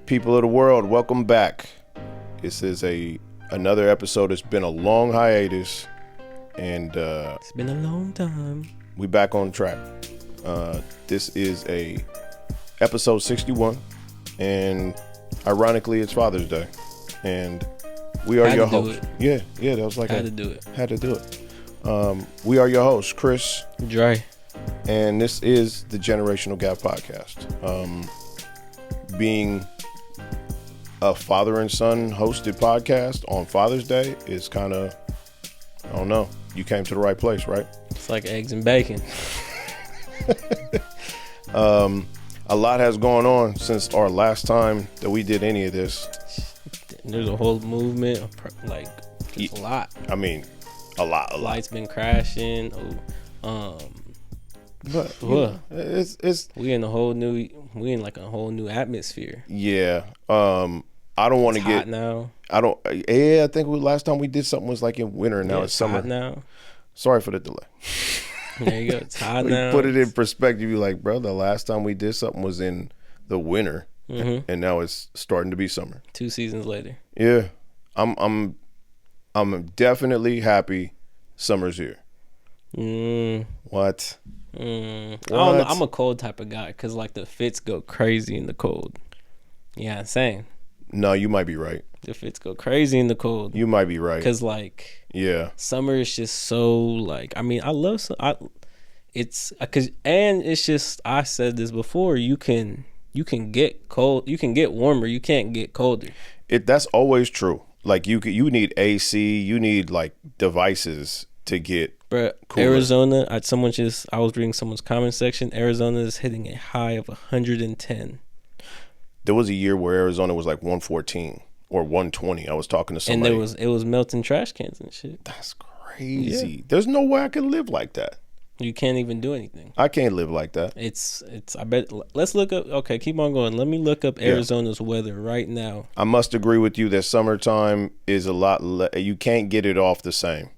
People of the world, welcome back. This is another episode. It's been a long hiatus, and it's been a long time. We back on track. This is episode 61, and ironically, it's Father's Day, and we are your hosts. Yeah, that was like had to do it. Had to do it. We are your hosts, Chris, Dre, and this is the Generational Gap Podcast. Being a father and son hosted podcast on Father's Day is kind of, I don't know, you came to the right place, right? It's like eggs and bacon. A lot has gone on since our last time that we did any of this. There's a whole movement of a lot. I mean, a lot. Lights been crashing. But it's we in a whole new atmosphere. Yeah. I don't want to get hot now. I think last time we did something was like in winter. Now it's summer. Hot now. Sorry for the delay. There you go. It's hot now. Put it in perspective. You're like, bro, the last time we did something was in the winter, and now it's starting to be summer. 2 seasons later. Yeah, I'm definitely happy summer's here. What? I don't know. I'm a cold type of guy because like the fits go crazy in the cold. Yeah, I'm saying. No, you might be right. The fits go crazy in the cold. You might be right. Because summer is just so like. I mean, I love it's because it's just I said this before. You can get cold. You can get warmer. You can't get colder. That's always true. Like you need AC. You need like devices to get. But Arizona, I was reading someone's comment section. Arizona is hitting a high of 110. There was a year where Arizona was like 114 or 120. I was talking to somebody. And it was melting trash cans and shit. That's crazy. Yeah. There's no way I can live like that. You can't even do anything. I can't live like that. It's I bet. Let's look up. Okay, keep on going. Let me look up Arizona's weather right now. I must agree with you that summertime is a lot. You can't get it off the same.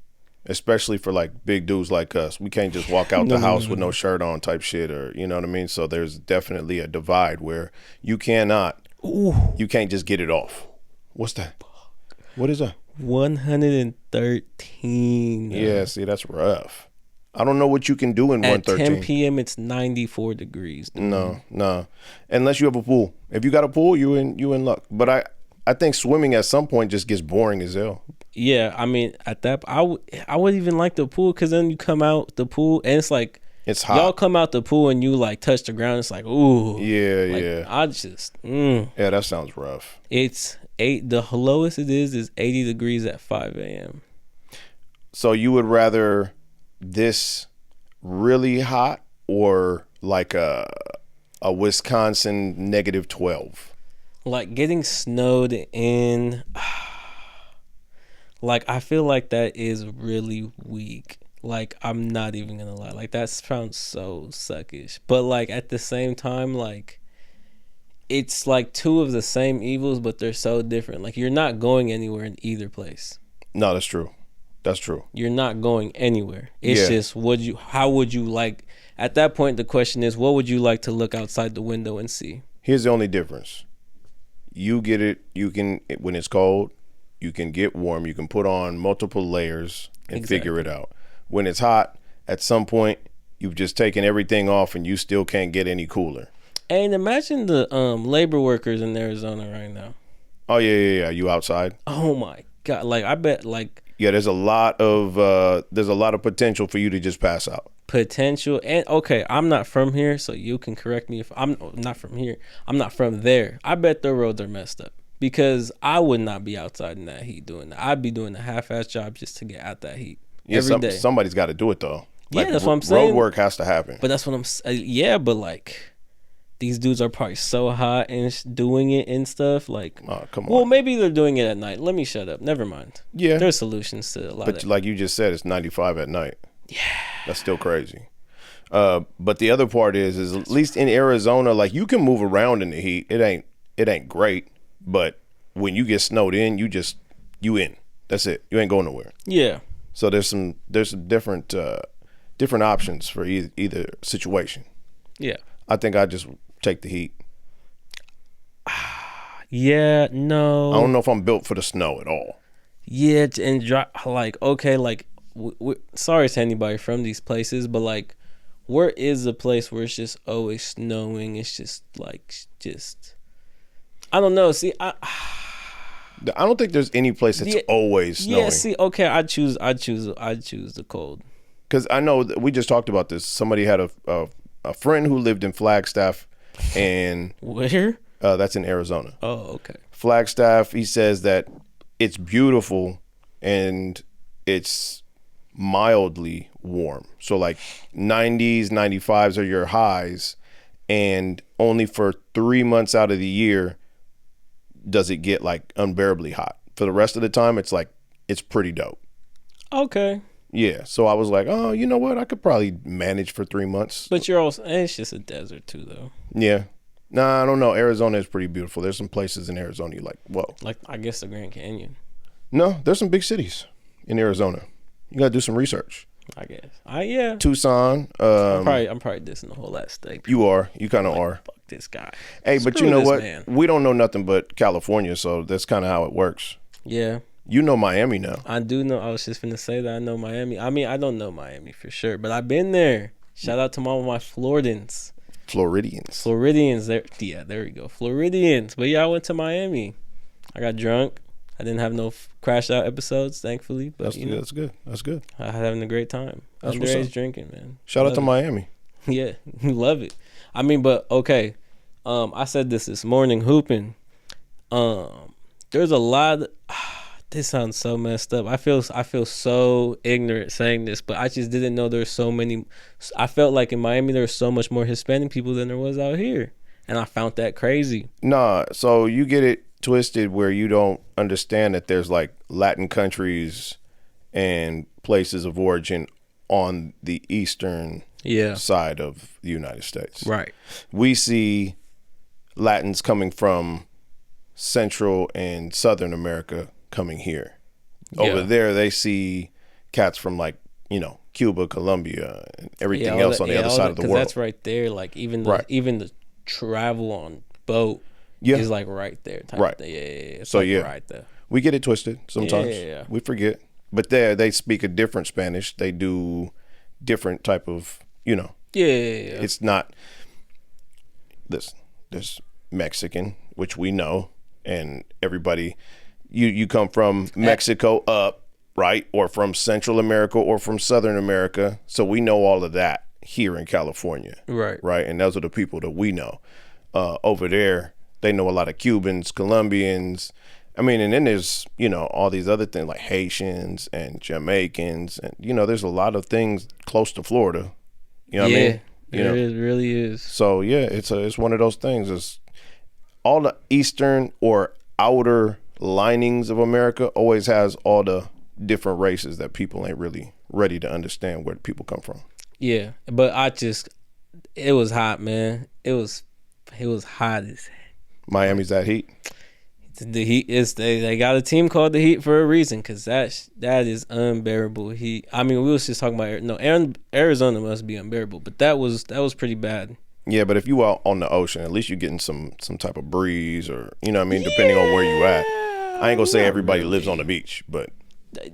Especially for like big dudes like us. We can't just walk out the house with no shirt on type shit, or you know what I mean? So there's definitely a divide where you can't just get it off. What's that? What is that? 113. Yeah, see, that's rough. I don't know what you can do in 113. At 10 p.m. it's 94 degrees. Dude. No. Unless you have a pool. If you got a pool, you in luck. But I think swimming at some point just gets boring as hell. Yeah, I mean, at that, I would even like the pool because then you come out the pool and it's like it's hot. Y'all come out the pool and you like touch the ground. It's like ooh, yeah. I just yeah, that sounds rough. It's 8. The lowest it is 80 degrees at 5 a.m. So you would rather this really hot or like a Wisconsin -12? Like getting snowed in. Like, I feel like that is really weak. Like, I'm not even gonna lie. Like, that sounds so suckish. But, like, at the same time, like, it's like two of the same evils, but they're so different. Like, you're not going anywhere in either place. No, that's true. That's true. You're not going anywhere. It's just, how would you like, at that point, the question is, what would you like to look outside the window and see? Here's the only difference. You get it, when it's cold, you can get warm. You can put on multiple layers and figure it out. When it's hot, at some point, you've just taken everything off and you still can't get any cooler. And imagine the labor workers in Arizona right now. Oh, yeah. You outside? Oh, my God. Like, I bet, like... Yeah, there's a lot of potential for you to just pass out. Potential. And, okay, I'm not from here, so you can correct me if I'm not from here. I'm not from there. I bet the roads are messed up. Because I would not be outside in that heat doing that. I'd be doing a half-ass job just to get out that heat every day. Somebody's got to do it, though. Like, that's what I'm saying. Road work has to happen. But that's what I'm saying. Yeah, but, like, these dudes are probably so hot and doing it and stuff. Like, oh, come on. Well, maybe they're doing it at night. Let me shut up. Never mind. Yeah. There's solutions to a lot of that. But like you just said, it's 95 at night. Yeah. That's still crazy. But the other part is at least in Arizona, like you can move around in the heat. It ain't great, but when you get snowed in, you in. That's it. You ain't going nowhere. Yeah. So there's some different options for either situation. Yeah. I think I just take the heat. Yeah, no. I don't know if I'm built for the snow at all. Yeah, and like, okay, like, sorry to anybody from these places, but like, where is a place where it's just always snowing? It's just like, I don't know. See, I don't think there's any place that's always snowing. Yeah, see, okay, I choose the cold. Because I know that we just talked about this. Somebody had a friend who lived in Flagstaff, and where? That's in Arizona. Oh, okay. Flagstaff. He says that it's beautiful and it's mildly warm. So like 90s, 95s are your highs, and only for 3 months out of the year does it get like unbearably hot. For the rest of the time, it's like it's pretty dope. Okay. Yeah, so I was like, oh, you know what? I could probably manage for 3 months. But you're also, it's just a desert too, though. Yeah. Nah, I don't know. Arizona is pretty beautiful. There's some places in Arizona you're like, whoa. Like, I guess the Grand Canyon. No, there's some big cities in Arizona. You got to do some research. I guess. Yeah. Tucson. I'm probably dissing the whole last state. You are. You kind of like, are. Fuck this guy. Hey, Screw but you know what? Man. We don't know nothing but California, so that's kind of how it works. Yeah. You know Miami now. I do know. I was just finna say that I know Miami. I mean, I don't know Miami for sure, but I've been there. Shout out to all my Floridians. Floridians. There. Yeah, there we go. Floridians. But yeah, I went to Miami. I got drunk. I didn't have no crashed out episodes, thankfully. But that's good. That's good. I was having a great time. That's what's up. Underage drinking, man. Shout out to Miami. Yeah, love it. I mean, but okay. I said this morning hooping. There's a lot. This sounds so messed up. I feel so ignorant saying this, but I just didn't know there's so many. I felt like in Miami there's so much more Hispanic people than there was out here, and I found that crazy. Nah, so you get it twisted where you don't understand that there's like Latin countries and places of origin on the eastern side of the United States. Right. We see Latins coming from Central and Southern America coming here. Over there, they see cats from like, Cuba, Colombia, and everything else on the other side of the world. That's right there. Like even the travel on boat is like right there. Right. Yeah. So like right there. We get it twisted sometimes. Yeah. We forget. But they speak a different Spanish. They do different type of, Yeah. It's not this Mexican, which we know, and everybody. You come from Mexico up, right? Or from Central America or from Southern America. So we know all of that here in California. Right. Right. And those are the people that we know. Over there, they know a lot of Cubans, Colombians. I mean, and then there's, all these other things like Haitians and Jamaicans. And, there's a lot of things close to Florida. You know what I mean? It really is. So, yeah, it's one of those things. It's all the eastern or outer linings of America always has all the different races that people ain't really ready to understand where people come from. Yeah, but it was hot, man. It was hot as Miami's that heat. The Heat is they got a team called the Heat for a reason, because that is unbearable heat. I mean, we was just talking about Arizona must be unbearable, but that was pretty bad. Yeah, but if you out on the ocean, at least you're getting some type of breeze, or depending on where you at. I ain't gonna say everybody lives on the beach, but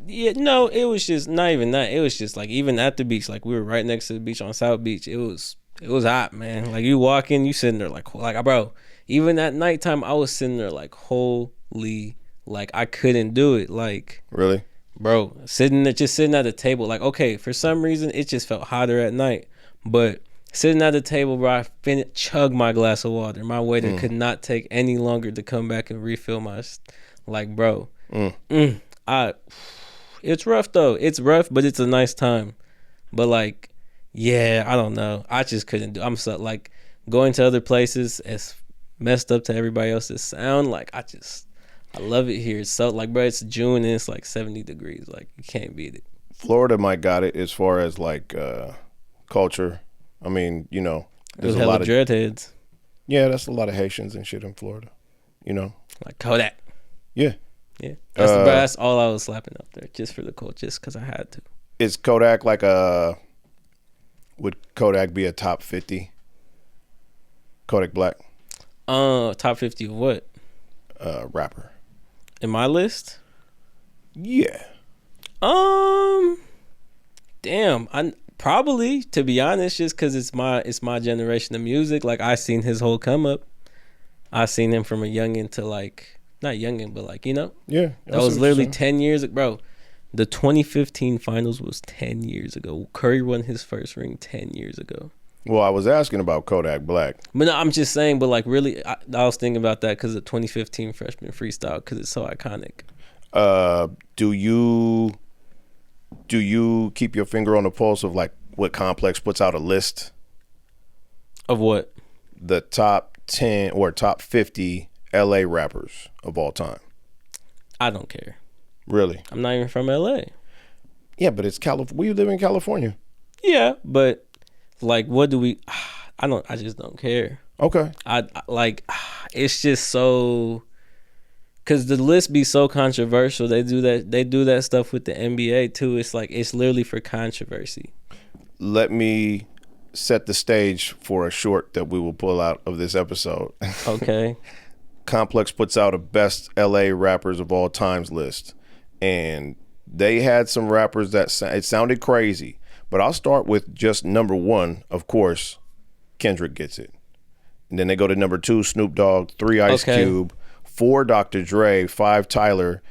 yeah, no, it was just not even that. It was just like even at the beach, like we were right next to the beach on South Beach. It was hot, man. Like you walk in, you sitting there like bro. Even at nighttime, I was sitting there like holy, like I couldn't do it. Like really, bro, sitting at the table. Like okay, for some reason it just felt hotter at night, but sitting at the table, bro, I chug my glass of water. My waiter could not take any longer to come back and refill my. Like, bro, it's rough though. It's rough, but it's a nice time. But like, yeah, I don't know. I just couldn't do. I'm so like going to other places as messed up to everybody else's sound. Like, I love it here. It's so like, bro, it's June and it's like 70 degrees. Like, you can't beat it. Florida might got it as far as like culture. I mean, there's a lot of dreadheads. Yeah, that's a lot of Haitians and shit in Florida. Like Kodak. Yeah. That's all I was slapping up there, just for the code, just because I had to. Is Kodak would Kodak be a top 50? Kodak Black? Top 50 of what? rapper? In my list? Yeah. Damn. I probably, to be honest, just because it's my generation of music. Like, I seen his whole come up. I seen him from a youngin to like, not youngin, but like, you know. Yeah. That was literally 10 years ago, bro. The 2015 finals was 10 years ago. Curry won his first ring 10 years ago. Well, I was asking about Kodak Black. But no, I'm just saying, but like really, I was thinking about that because of 2015 freshman freestyle because it's so iconic. Do you keep your finger on the pulse of like what Complex puts out a list? Of what? The top 10 or top 50 LA rappers of all time. I don't care. Really? I'm not even from LA. Yeah, but it's California. We live in California. Yeah, but like, what do we? I just don't care. Okay. I like. It's just so. Cause the list be so controversial. They do that stuff with the NBA too. It's like it's literally for controversy. Let me set the stage for a short that we will pull out of this episode. Okay. Complex puts out a best LA rappers of all times list. And they had some rappers that it sounded crazy, but I'll start with just number one. Of course, Kendrick gets it. And then they go to number 2, Snoop Dogg, 3, Ice Cube, 4, Dr. Dre, 5, Tyler.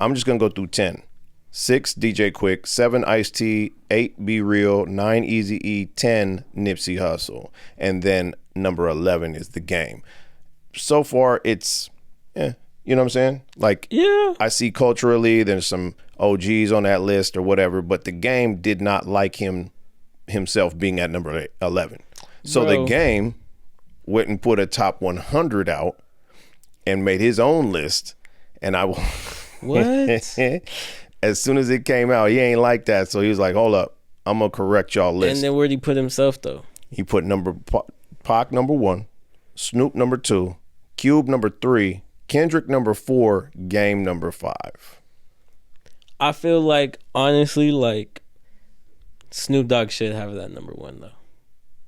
I'm just going to go through 10. 6, DJ Quick, 7, Ice-T, 8, Be Real, 9, Eazy-E, 10, Nipsey Hussle. And then number 11 is The Game. So far, it's, you know what I'm saying? Like, yeah, I see culturally there's some OGs on that list or whatever, but The Game did not like himself being at number 11. So The Game went and put a top 100 out and made his own list. And I will. What? As soon as it came out, he ain't like that. So he was like, hold up, I'm going to correct y'all list. And then where'd he put himself, though? He put Pac number 1, Snoop number 2, Cube number 3, Kendrick number 4, Game number 5. I feel like, honestly, like, Snoop Dogg should have that number 1, though.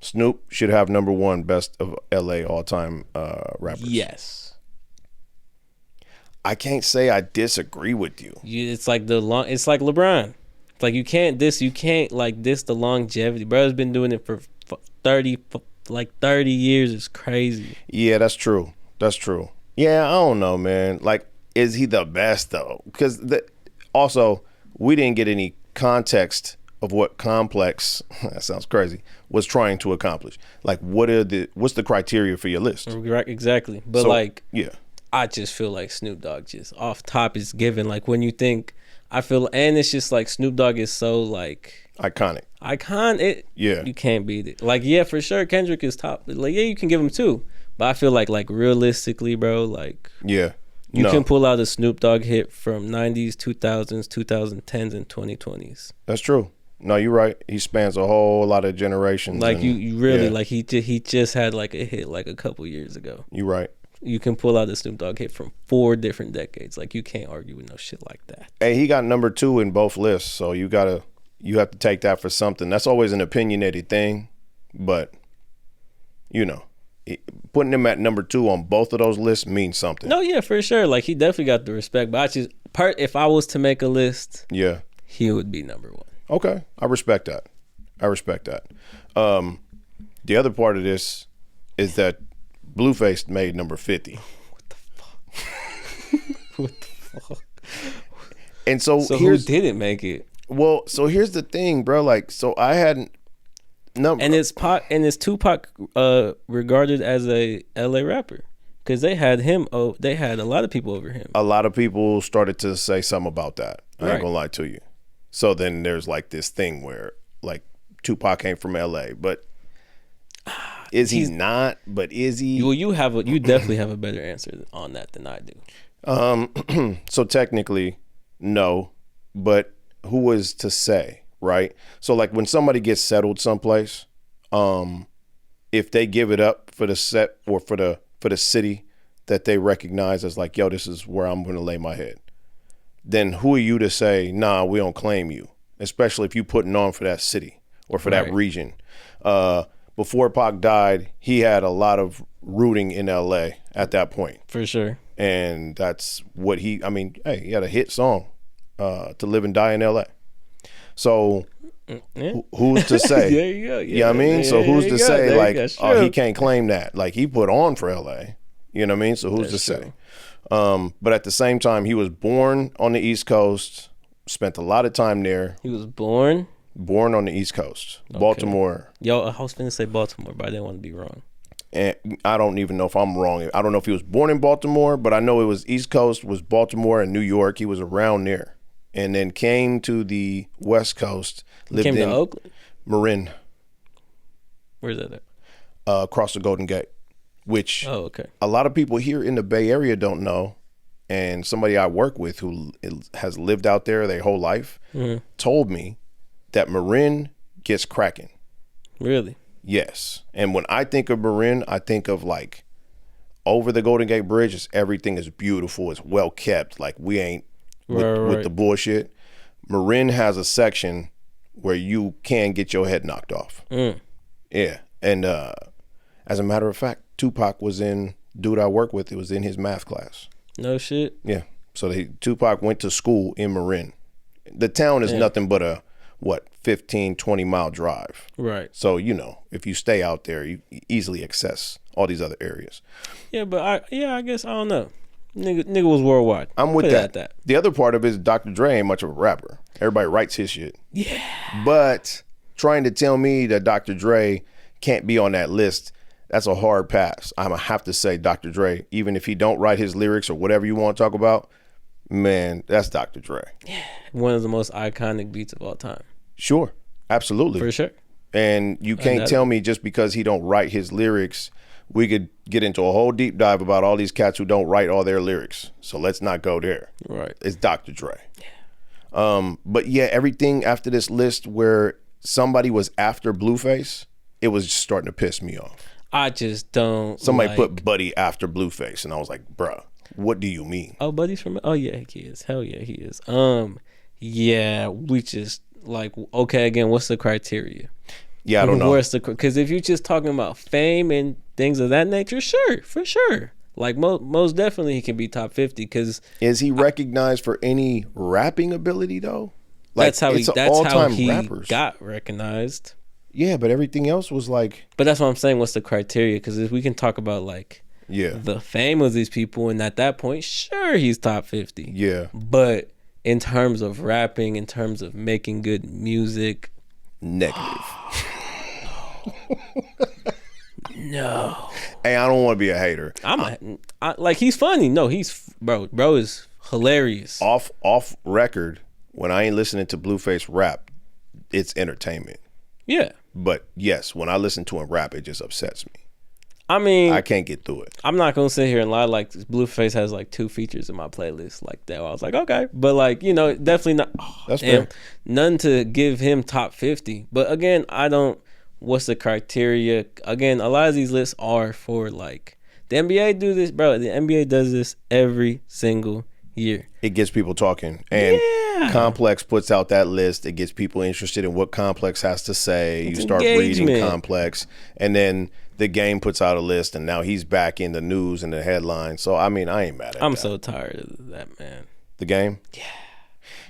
Snoop should have number 1 best of LA all-time rappers. Yes. I can't say I disagree with you. It's like it's like LeBron. It's like you can't like diss the longevity. Bro's been doing it for 30 years. It's crazy. Yeah, that's true. That's true. Yeah, I don't know, man. Like, is he the best though? Because also we didn't get any context of what Complex, that sounds crazy, was trying to accomplish. Like, what's the criteria for your list? Right, exactly. But yeah, I just feel like Snoop Dogg just off top is given. Like when you think, and it's just like Snoop Dogg is so like iconic. Yeah, you can't beat it. Like, yeah, for sure, Kendrick is top. Like, yeah, you can give him 2, but I feel like realistically, bro, like, yeah, you can pull out a Snoop Dogg hit from 90s, 2000s, 2010s, and 2020s. That's true. No, you're right. He spans a whole lot of generations. Like, you really, like, he just had like a hit like a couple years ago. You're right. You can pull out a Snoop Dogg hit from 4 different decades. Like, you can't argue with no shit like that. Hey, he got number 2 in both lists, so you have to take that for something. That's always an opinionated thing, but you know, putting him at number 2 on both of those lists means something. No, yeah, for sure. Like, he definitely got the respect. But if I was to make a list, yeah, he would be number 1. Okay, I respect that. The other part of this is that Blueface made number 50. What the fuck? What the fuck? And so who didn't make it? Well, so here's the thing, bro. Like, so I hadn't. And it's Tupac regarded as a LA rapper because they had him. Oh, they had a lot of people over him. A lot of people started to say something about that. I ain't Right. gonna lie to you. So then there's like this thing where like Tupac came from LA, but is he not? But is he? Well, you definitely have a better answer on that than I do. So technically, no, but who was to say, right? So like when somebody gets settled someplace, if they give it up for the set or for the city that they recognize as like, yo, this is where I'm going to lay my head, then who are you to say, nah, we don't claim you, especially if you putting on for that city or for that region. Before Pac died, he had a lot of rooting in LA at that point. For sure. And that's what he had a hit song, To Live and Die in LA. So who's to say? There you go. Yeah, I mean, so who's to say like, oh, he can't claim that. Like, he put on for LA. You know what I mean? So who's to say? But at the same time, he was born on the East Coast, spent a lot of time there. He was born on the East Coast, Baltimore. Yo, I was finna say Baltimore, but I didn't want to be wrong. And I don't even know if I'm wrong. I don't know if he was born in Baltimore, but I know it was East Coast, was Baltimore and New York. He was around there. And then came to the West Coast, lived Came in to Oakland? Marin. Where's that at? Across the Golden Gate, which okay. a lot of people here in the Bay Area don't know. And somebody I work with who has lived out there their whole life told me that Marin gets cracking. Really? Yes. And when I think of Marin, I think of like over the Golden Gate Bridge, everything is beautiful, it's well kept. Like, we ain't with the bullshit. Marin has a section where you can get your head knocked off. Yeah. And as a matter of fact, Tupac was in, dude I work with, it was in his math class. No shit. Yeah. So Tupac went to school in Marin. The town is nothing but a 15, 20 mile drive. Right. So, if you stay out there, you easily access all these other areas. Yeah, but I guess, I don't know. Nigga was worldwide. I'm with that. The other part of it is Dr. Dre ain't much of a rapper. Everybody writes his shit. Yeah. But trying to tell me that Dr. Dre can't be on that list, that's a hard pass. I'm going to have to say Dr. Dre, even if he don't write his lyrics or whatever you want to talk about, man, that's Dr. Dre. Yeah. One of the most iconic beats of all time. Sure. Absolutely. For sure. And you can't tell me just because he don't write his lyrics, we could get into a whole deep dive about all these cats who don't write all their lyrics. So let's not go there. Right. It's Dr. Dre. Yeah. But yeah, everything after this list where somebody was after Blueface, it was just starting to piss me off. I just don't. Somebody put Buddy after Blueface, and I was like, bruh, what do you mean? Oh, Buddy's from. Oh yeah, he is. Hell yeah, he is. Yeah, we just like, okay, again, what's the criteria? Yeah, I don't know. Because if you're just talking about fame and things of that nature, sure, for sure. Like most definitely, he can be top 50. Because is he recognized for any rapping ability though? Like, that's how he got recognized. Yeah, but everything else was like. But that's what I'm saying. What's the criteria? Because if we can talk about like the fame of these people, and at that point, sure, he's top 50. Yeah. But in terms of rapping, in terms of making good music, negative. No. Hey, I don't want to be a hater. Like, he's funny. No, bro is hilarious. Off record, when I ain't listening to Blueface rap, it's entertainment. Yeah. But yes, when I listen to him rap, it just upsets me. I mean, I can't get through it. I'm not gonna sit here and lie. Like, Blueface has like 2 features in my playlist like that. I was like, okay, but like, definitely not. That's fair. None to give him top 50. But again, I don't. What's the criteria? Again, a lot of these lists are for like the NBA do this, bro. The NBA does this every single year. It gets people talking, and Complex puts out that list. It gets people interested in what Complex has to say. You start reading Complex, and then the Game puts out a list, and now he's back in the news and the headlines. So I mean, I ain't mad at that. I'm so tired of that, man. The Game? Yeah.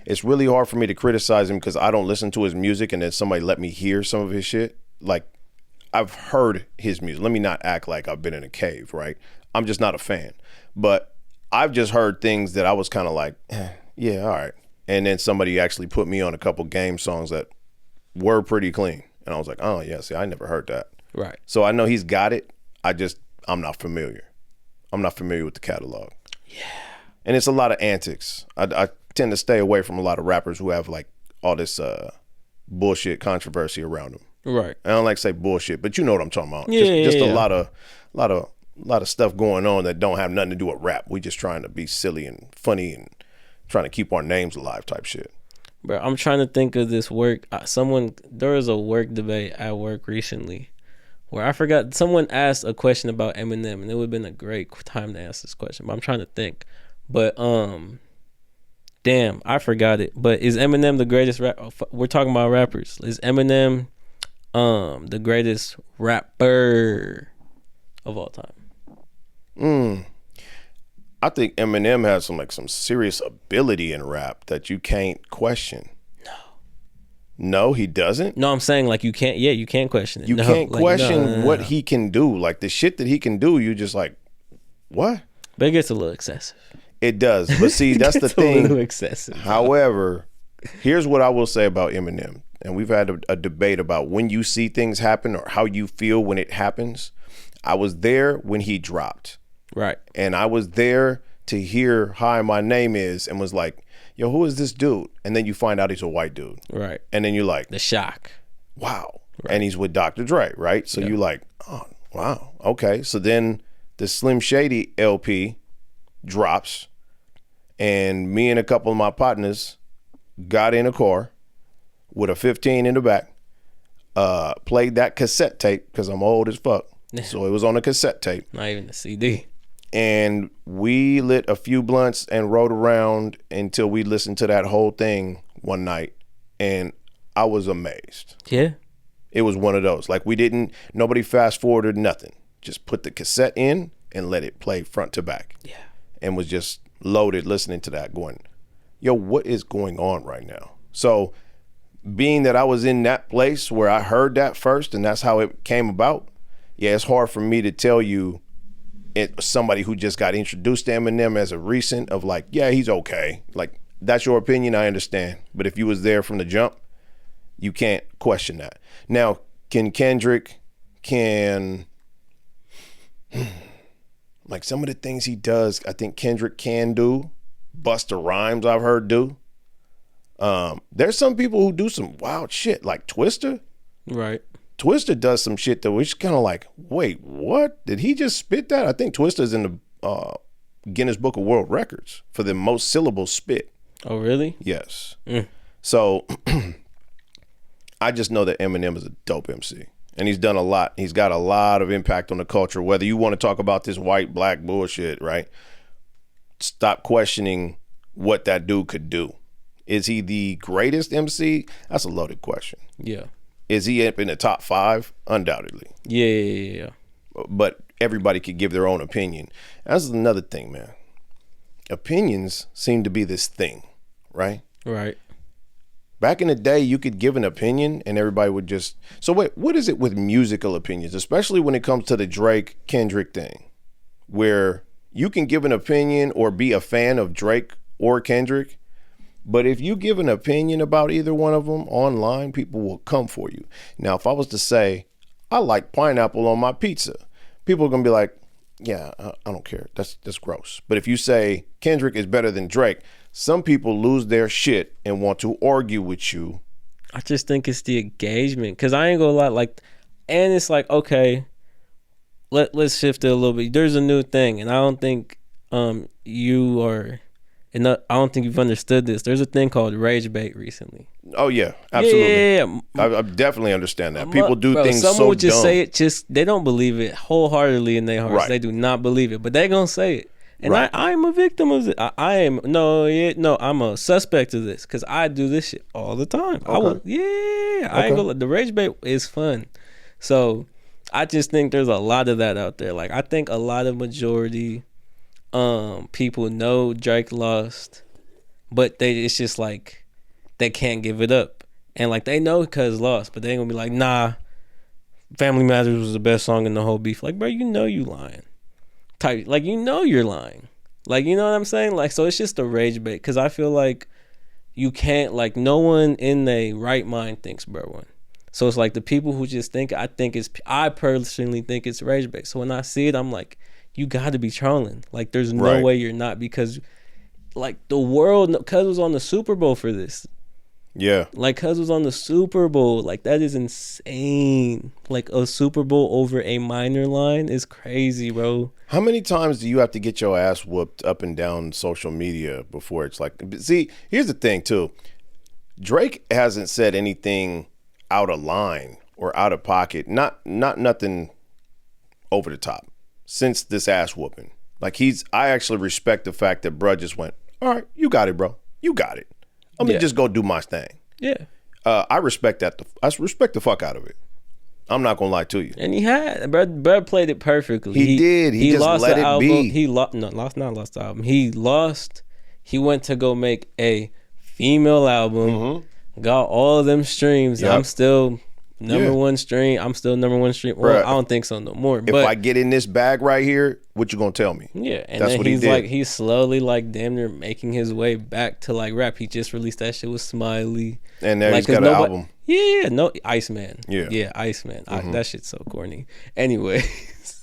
It's really hard for me to criticize him because I don't listen to his music, and then somebody let me hear some of his shit. Like, I've heard his music. Let me not act like I've been in a cave, right? I'm just not a fan. But I've just heard things that I was kind of like, yeah, all right. And then somebody actually put me on a couple Game songs that were pretty clean. And I was like, oh, yeah, see, I never heard that. Right. So I know he's got it. I'm not familiar. I'm not familiar with the catalog. Yeah. And it's a lot of antics. I tend to stay away from a lot of rappers who have like all this bullshit controversy around them. Right. I don't like to say bullshit, but you know what I'm talking about. Yeah, just a lot of stuff going on that don't have nothing to do with rap. We just trying to be silly and funny and trying to keep our names alive type shit. Bro, I'm trying to think of this work. There was a work debate at work recently where I forgot, someone asked a question about Eminem, and it would have been a great time to ask this question, but I'm trying to think. But damn, I forgot it. But is Eminem the greatest rap? We're talking about rappers. Is Eminem the greatest rapper of all time? I think Eminem has some serious ability in rap that you can't question. No, he doesn't. No, I'm saying like you can't. Yeah, you can't question it. You No, can't like, question what no. he can do. Like the shit that he can do, you just like, what? But it gets a little excessive. It does. But see, that's the It's a little thing. excessive. However, here's what I will say about Eminem. And we've had a debate about when you see things happen or how you feel when it happens. I was there when he dropped. Right. And I was there to hear Hi, My Name Is and was like, yo, who is this dude? And then you find out he's a white dude. Right. And then you're like, The shock. wow. Right. And he's with Dr. Dre, right? So you're like, oh, wow. Okay. So then the Slim Shady LP drops and me and a couple of my partners got in a car with a 15 in the back, played that cassette tape because I'm old as fuck. So it was on a cassette tape. Not even a CD. And we lit a few blunts and rode around until we listened to that whole thing one night. And I was amazed. Yeah. It was one of those. Like nobody fast forwarded nothing. Just put the cassette in and let it play front to back. Yeah. And was just loaded listening to that going, yo, what is going on right now? So being that I was in that place where I heard that first and that's how it came about, yeah, it's hard for me to tell you somebody who just got introduced to Eminem as a recent of like, yeah, he's okay. Like, that's your opinion, I understand. But if you was there from the jump, you can't question that. Now, Kendrick like some of the things he does, I think Kendrick can do. Busta Rhymes I've heard do. There's some people who do some wild shit, like Twista. Right. Twista does some shit that was kind of like, wait, what? Did he just spit that? I think Twista's in the Guinness Book of World Records for the most syllables spit. Oh, really? Yes. So I just know that Eminem is a dope MC. And he's done a lot. He's got a lot of impact on the culture. Whether you want to talk about this white, black bullshit, right? Stop questioning what that dude could do. Is he the greatest MC? That's a loaded question. Yeah. Is he up in the top 5? Undoubtedly. Yeah. But everybody could give their own opinion. That's another thing, man. Opinions seem to be this thing, right? Right. Back in the day, you could give an opinion and everybody would just... So wait, what is it with musical opinions, especially when it comes to the Drake-Kendrick thing, where you can give an opinion or be a fan of Drake or Kendrick, but if you give an opinion about either one of them online, people will come for you. Now, if I was to say, I like pineapple on my pizza, people are going to be like, yeah, I don't care. That's gross. But if you say Kendrick is better than Drake, some people lose their shit and want to argue with you. I just think it's the engagement, because I ain't gonna lie, like, and it's like, okay, let's shift it a little bit. There's a new thing, and I don't think you are, and I don't think you've understood this. There's a thing called rage bait recently. Oh yeah, absolutely. Yeah. I definitely understand that. People do things someone so would just dumb. say it, they don't believe it wholeheartedly in their hearts. Right. They do not believe it, but they gonna say it. And Right. I'm a victim of it. I'm a suspect of this because I do this shit all the time. Okay. I ain't gonna, the rage bait is fun. So I just think there's a lot of that out there. Like, I think a lot of majority people know Drake lost, but it's just like they can't give it up. And like, they know Cuz lost, but they ain't gonna be like, nah, Family Matters was the best song in the whole beef. Like, bro, you know you lying. Type, like, you know you're lying. Like, you know what I'm saying? Like, so it's just a rage bait, because I feel like you can't, like, no one in their right mind thinks bro won. So it's like the people who just think, I personally think it's rage bait. So when I see it, I'm like, you got to be trolling. Like, there's no Right. way you're not, because like the world, Cuz was on the Super Bowl for this. Yeah. Like, Cuz was on the Super Bowl. Like, that is insane. Like, a Super Bowl over a minor line is crazy, bro. How many times do you have to get your ass whooped up and down social media before it's like... See, here's the thing, too. Drake hasn't said anything out of line or out of pocket. Not nothing over the top since this ass whooping. Like, I actually respect the fact that bruh just went, all right, you got it, bro. You got it. I'm going to just go do my thing. Yeah. I respect that. I respect the fuck out of it. I'm not gonna lie to you. And he had, bro played it perfectly. He did. He just lost let the it album. be. He lost the album. He went to go make a female album, got all of them streams. Yep. I'm still number one stream. I'm still number one stream. Well, Bruh, I don't think so no more. If But I get in this bag right here, what you gonna tell me? yeah, and that's then what he's he did. like, he's slowly like damn near making his way back to like rap. He just released that shit with Smiley, And now like, he's got an album. Yeah, no, Iceman. Yeah. Iceman. That shit's so corny. Anyway,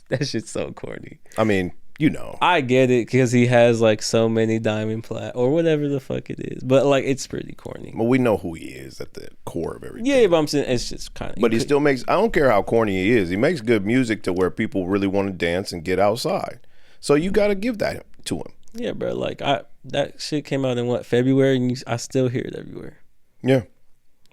that shit's so corny. I mean, you know, I get it because he has like so many diamond plat or whatever the fuck it is, but like it's pretty corny. well, we know who he is at the core of everything. Yeah, but I'm saying it's just kind of. But he still makes. I don't care how corny he is. He makes good music to where people really want to dance and get outside. So you got to give that to him. Yeah, bro. Like that shit came out in what, February, and I still hear it everywhere. Yeah.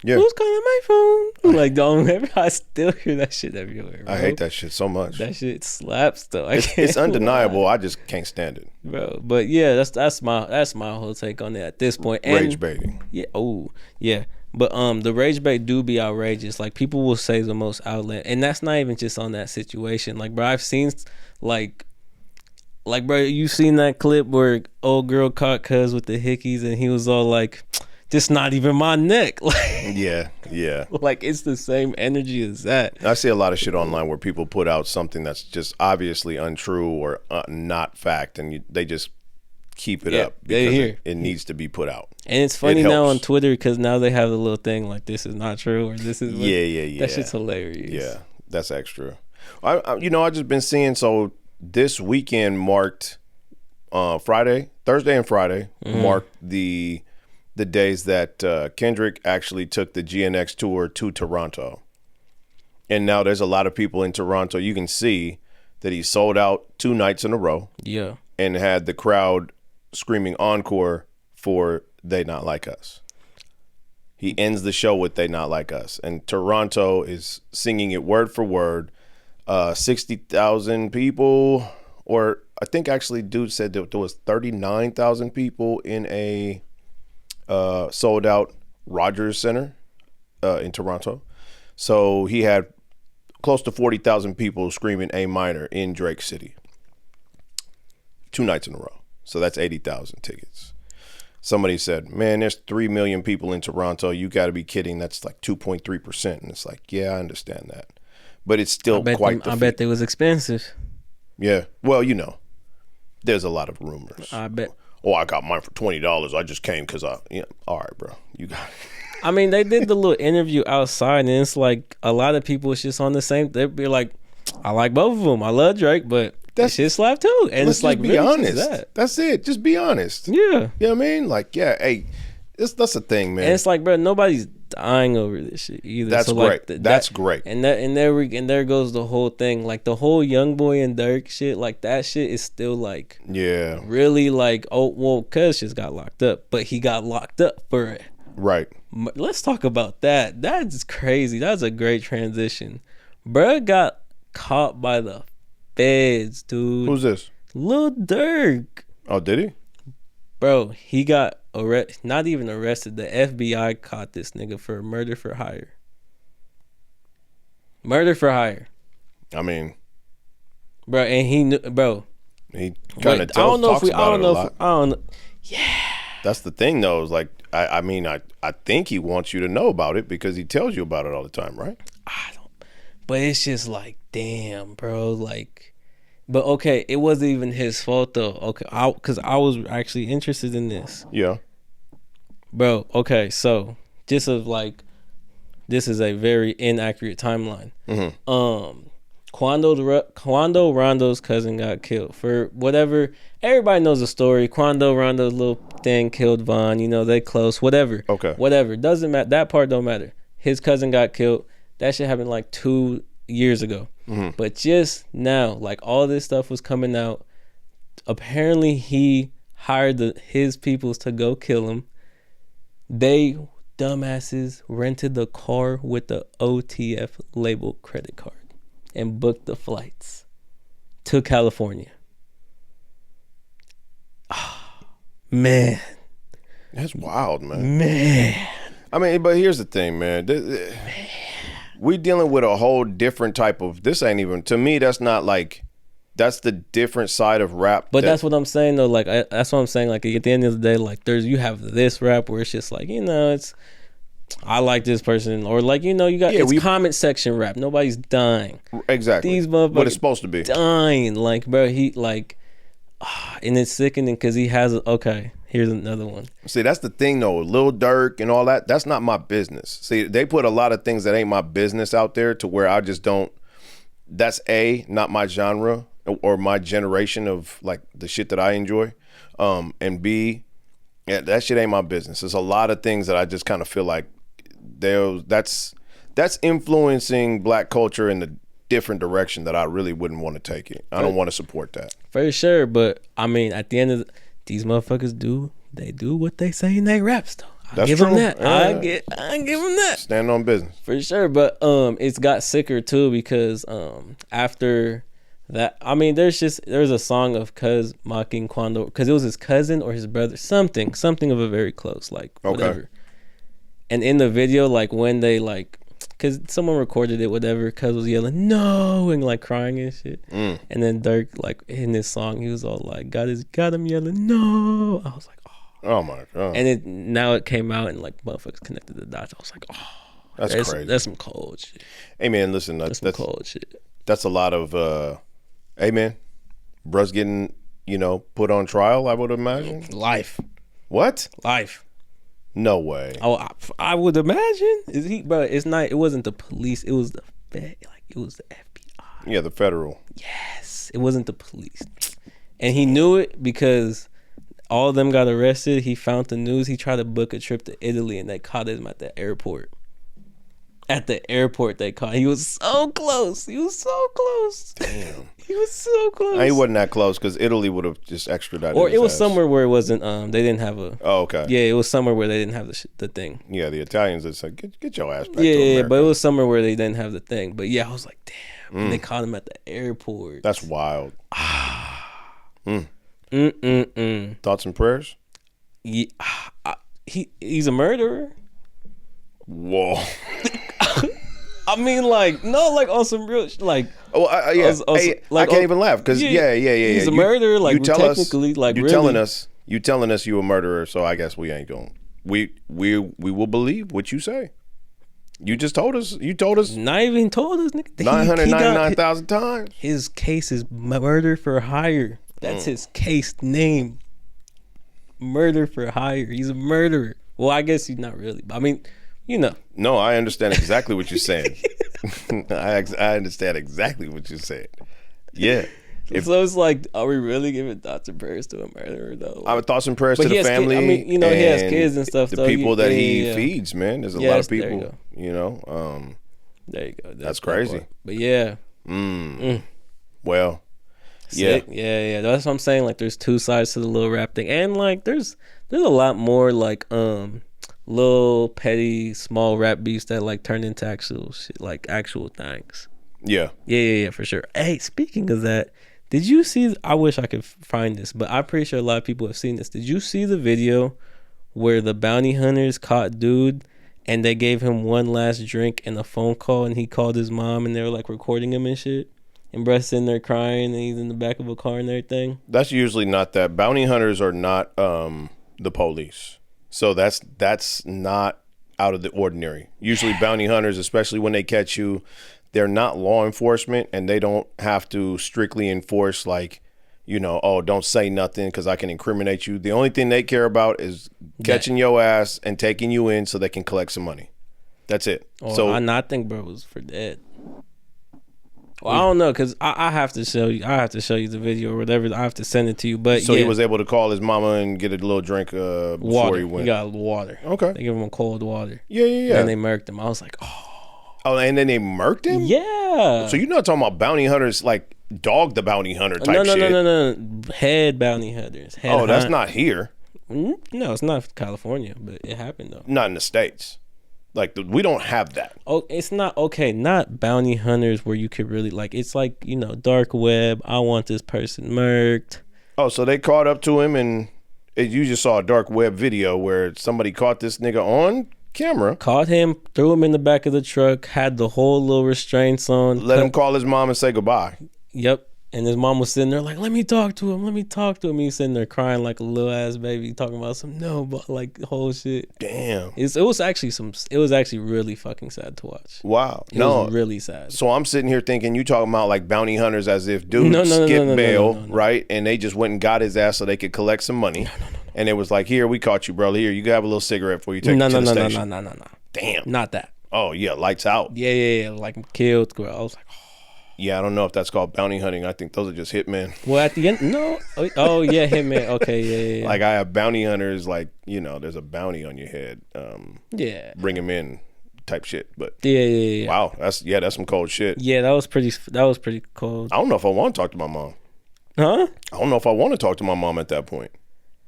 Yeah. Who's calling my phone? Like, don't ever. I still hear that shit everywhere, bro. I hate that shit so much. That shit slaps though. It's undeniable. Lie. I just can't stand it, bro. But yeah, that's my whole take on it at this point. And rage baiting. yeah, oh yeah. But the rage bait do be outrageous. Like, people will say the most outlet, and that's not even just on that situation. Like, bro, I've seen like bro, you seen that clip where old girl caught cuz with the hickeys, and he was all like, "This not even my neck." Like, yeah. like it's the same energy as that. I see a lot of shit online where people put out something that's just obviously untrue or not fact, and they just keep it up because it needs to be put out. And it's funny now on Twitter because now they have a little thing like, "This is not true," or "This is yeah. That shit's hilarious. Yeah, that's extra. I just been seeing. So this weekend marked Thursday and Friday marked the days that Kendrick actually took the GNX tour to Toronto. And now there's a lot of people in Toronto. You can see that he sold out 2 nights in a row. Yeah. And had the crowd screaming encore for They Not Like Us. He ends the show with They Not Like Us. And Toronto is singing it word for word. 60,000 people, or I think actually dude said that there was 39,000 people in a sold out Rogers Center in Toronto. So he had close to 40,000 people screaming A minor in Drake City 2 nights in a row. So that's 80,000 tickets. Somebody said, "Man, there's 3 million people in Toronto. You got to be kidding. That's like 2.3%." And it's like, yeah, I understand that. But it's still I bet they was expensive. Yeah. Well, there's a lot of rumors. I bet. Oh, I got mine for $20. I just came because all right, bro. You got it. I mean, they did the little interview outside, and it's like a lot of people is just on the same. They'd be like, "I like both of them. I love Drake, but that shit slap too." And it's like, be honest. That's it. Just be honest. Yeah. You know what I mean? Like, yeah, hey, that's the thing, man. And it's like, bro, nobody's dying over this shit either. That's great. That's great. And there goes the whole thing. Like, the whole Youngboy and Durk shit, like, that shit is still like, yeah, really like, oh, well, cuz just got locked up, but he got locked up for it. Right. Let's talk about that. That's crazy. That's a great transition. Bruh got caught by the feds, dude. Who's this? Lil Durk. Oh, did he? Bro, he got not even arrested. The FBI caught this nigga for murder for hire. Murder for hire. I mean, bro, and he knew, bro. He kind of talks about it a lot. I don't know. Yeah. That's the thing, though. Is like, I mean, I think he wants you to know about it because he tells you about it all the time, right? I don't. But it's just like, damn, bro. Like, but okay, it wasn't even his fault though. Okay, because I was actually interested in this. Yeah. Bro, okay, so this is a very inaccurate timeline. Mm-hmm. Quando Rondo's cousin got killed for whatever. Everybody knows the story. Quando Rondo's little thing killed Von. They close. Whatever. Okay. Whatever. Doesn't matter. That part don't matter. His cousin got killed. That shit happened like 2 years ago. Mm-hmm. But just now, like, all this stuff was coming out. Apparently, he hired his peoples to go kill him. They dumbasses rented the car with the OTF label credit card and booked the flights to California. Oh, man. That's wild, man. Man. I mean, but here's the thing, man. we dealing with a whole different type of. This ain't even to me. That's not like. That's the different side of rap. But that's what I'm saying though. Like that's what I'm saying. Like at the end of the day, like you have this rap where it's just like it's. I like this person, or like you got it's comment section rap. Nobody's dying. Exactly. These motherfuckers. What it's supposed to be. Dying, like bro. He like, and it's sickening because he has. Okay, here's another one. See, that's the thing though. Lil Durk and all that. That's not my business. See, they put a lot of things that ain't my business out there to where I just don't. That's not my genre. Or my generation of like the shit that I enjoy, and B, that shit ain't my business. There's a lot of things that I just kind of feel like that's influencing black culture in a different direction that I really wouldn't want to take it. I don't want to support that for sure. But I mean, at the end of these motherfuckers do what they say in their raps though. I give them that. I give them that. Stand on business for sure. But it's got sicker too because after. That I mean, there's a song of Cuz mocking Quando because it was his cousin or his brother, something of a very close, like whatever. Okay. And in the video, like when they like, cause someone recorded it, whatever. Cuz was yelling no and like crying and shit. And then Durk like in this song, he was all like, got him yelling no. I was like, oh my god. And now it came out and like motherfuckers connected the dots. I was like, that's crazy. That's some cold shit. Hey man, listen, that's some cold shit. That's a lot of. Hey man, bruh's getting, put on trial, I would imagine. Life. What? Life. No way. Oh, I would imagine. It's not. It wasn't the police. It was the Fed. Like it was the FBI. Yeah, the federal. Yes, it wasn't the police, and he knew it because all of them got arrested. He found the news. He tried to book a trip to Italy, and they caught him at the airport. At the airport, they caught. He was so close. Damn. He was so close. He wasn't that close because Italy would have just extradited. Or it was somewhere where it wasn't. They didn't have a. Oh, okay. Yeah, it was somewhere where they didn't have the thing. Yeah, the Italians that said, "Get your ass back." Yeah, but it was somewhere where they didn't have the thing. But yeah, I was like, damn. And they caught him at the airport. That's wild. Thoughts and prayers? Yeah, he's a murderer. Whoa. I mean, like, no, like on some real, like, yeah. I can't even laugh because yeah. He's a murderer. Like, technically, like, you really. telling us you a murderer. So I guess we ain't going. We will believe what you say. You just told us. You told us. Not even told us, nigga. 999,000 times. His case is murder for hire. That's his case name. Murder for hire. He's a murderer. Well, I guess he's not really. But I mean. No, I understand exactly what you're saying. I understand exactly what you're saying. Yeah. So it's like, are we really giving thoughts and prayers to a murderer, though? I would thoughts and prayers to the family. I mean, he has kids and stuff. The people that he feeds, man. There's a lot of people. There you go. That's crazy. But yeah. Well. Sick. Yeah. That's what I'm saying. Like, there's two sides to the little rap thing, and like, there's a lot more like little petty small rap beats that like turn into actual shit, like actual things. Yeah, for sure. Hey, speaking of that, did you see, I wish I could find this, but I'm pretty sure a lot of people have seen this. Did you see the video where the bounty hunters caught dude and they gave him one last drink and a phone call, and he called his mom and they were like recording him and shit, and Brett's in there crying and he's in the back of a car and everything? That's usually not that. Bounty hunters are not the police. So that's not out of the ordinary. Usually bounty hunters, especially when they catch you, they're not law enforcement and they don't have to strictly enforce like, don't say nothing because I can incriminate you. The only thing they care about is catching your ass and taking you in so they can collect some money. That's it. So I think bro was for dead. Well, I don't know because I have to show you. I have to show you the video or whatever. I have to send it to you. But he was able to call his mama and get a little drink before water. He went. He got water. Okay. They give him cold water. Yeah. And they murked him. I was like, Oh, and then they murked him? Yeah. So you're not talking about bounty hunters like Dog the Bounty Hunter type shit? No. Head bounty hunters. That's not here. No, it's not California, but it happened though. Not in the States. Like, we don't have that. Oh, it's not, okay, not bounty hunters where you could really, like, it's like, dark web, I want this person murked. Oh, so they caught up to him and you just saw a dark web video where somebody caught this nigga on camera. Caught him, threw him in the back of the truck, had the whole little restraints on. Let him call his mom and say goodbye. Yep. And his mom was sitting there like, let me talk to him. He's sitting there crying like a little ass baby, talking about some like whole shit. Damn. It was actually really fucking sad to watch. Wow. It was really sad. So I'm sitting here thinking you talking about like bounty hunters as if dudes skipped bail, right? And they just went and got his ass so they could collect some money. No. And it was like, here, we caught you, bro. Here, you can have a little cigarette before you take it to the station. No. Damn. Not that. Oh, yeah, lights out. Yeah. Like, killed. I was like, oh. Yeah, I don't know if that's called bounty hunting. I think those are just hitmen. Well, at the end, no. Oh, yeah, hitmen. Okay, yeah. Like, I have bounty hunters, like, there's a bounty on your head. Yeah. Bring them in type shit. But yeah. Wow, that's some cold shit. Yeah, that was pretty cold. I don't know if I want to talk to my mom. Huh? I don't know if I want to talk to my mom at that point.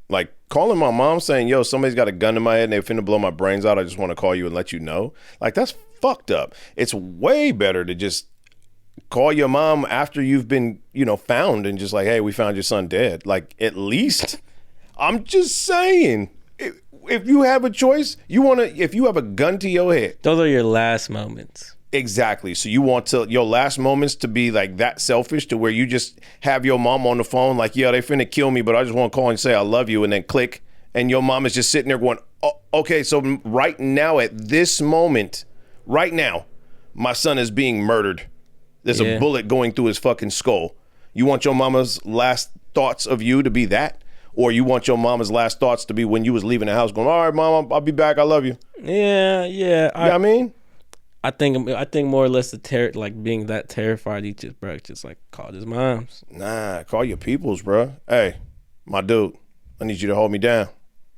Like, calling my mom saying, yo, somebody's got a gun to my head and they're finna blow my brains out. I just want to call you and let you know. Like, that's fucked up. It's way better to just call your mom after you've been, found and just like, hey, we found your son dead. Like, at least, I'm just saying, if you have a choice, if you have a gun to your head. Those are your last moments. Exactly. So you want your last moments to be like that selfish to where you just have your mom on the phone like, yeah, they finna kill me, but I just want to call and say I love you, and then click, and your mom is just sitting there going, oh, okay, so right now at this moment, right now, my son is being murdered. There's a bullet going through his fucking skull. You want your mama's last thoughts of you to be that? Or you want your mama's last thoughts to be when you was leaving the house going, all right, mom, I'll be back. I love you. Yeah. You know what I mean? I think more or less like being that terrified, he just like called his moms. Nah, call your peoples, bro. Hey, my dude, I need you to hold me down.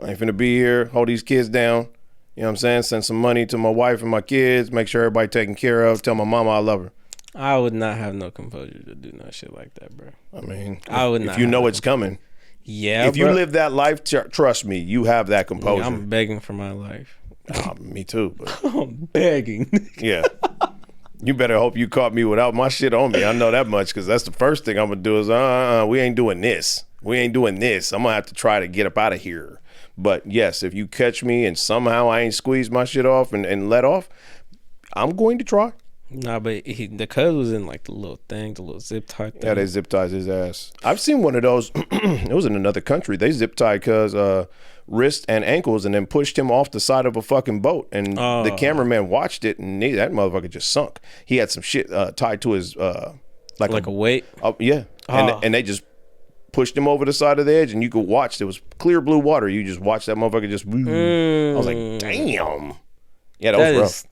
I ain't finna be here. Hold these kids down. You know what I'm saying? Send some money to my wife and my kids. Make sure everybody taken care of. Tell my mama I love her. I would not have no composure to do no shit like that, bro. I mean, I would not. If you know it's coming. Yeah, if you live that life, trust me, you have that composure. Yeah, I'm begging for my life. Me too. But I'm begging. Yeah. You better hope you caught me without my shit on me. I know that much, because that's the first thing I'm going to do is, we ain't doing this. I'm going to have to try to get up out of here. But yes, if you catch me and somehow I ain't squeezed my shit off and let off, I'm going to try. Nah, but the cuz was in like the little thing, the little zip tie thing. Yeah, they zip tied his ass. I've seen one of those. It was in another country. They zip tied cuz wrist and ankles and then pushed him off the side of a fucking boat. And the cameraman watched it, and that motherfucker just sunk. He had some shit tied to his like a weight. Yeah, and they just pushed him over the side of the edge, and you could watch. There was clear blue water. You just watched that motherfucker just. I was like, damn. Yeah, that was rough.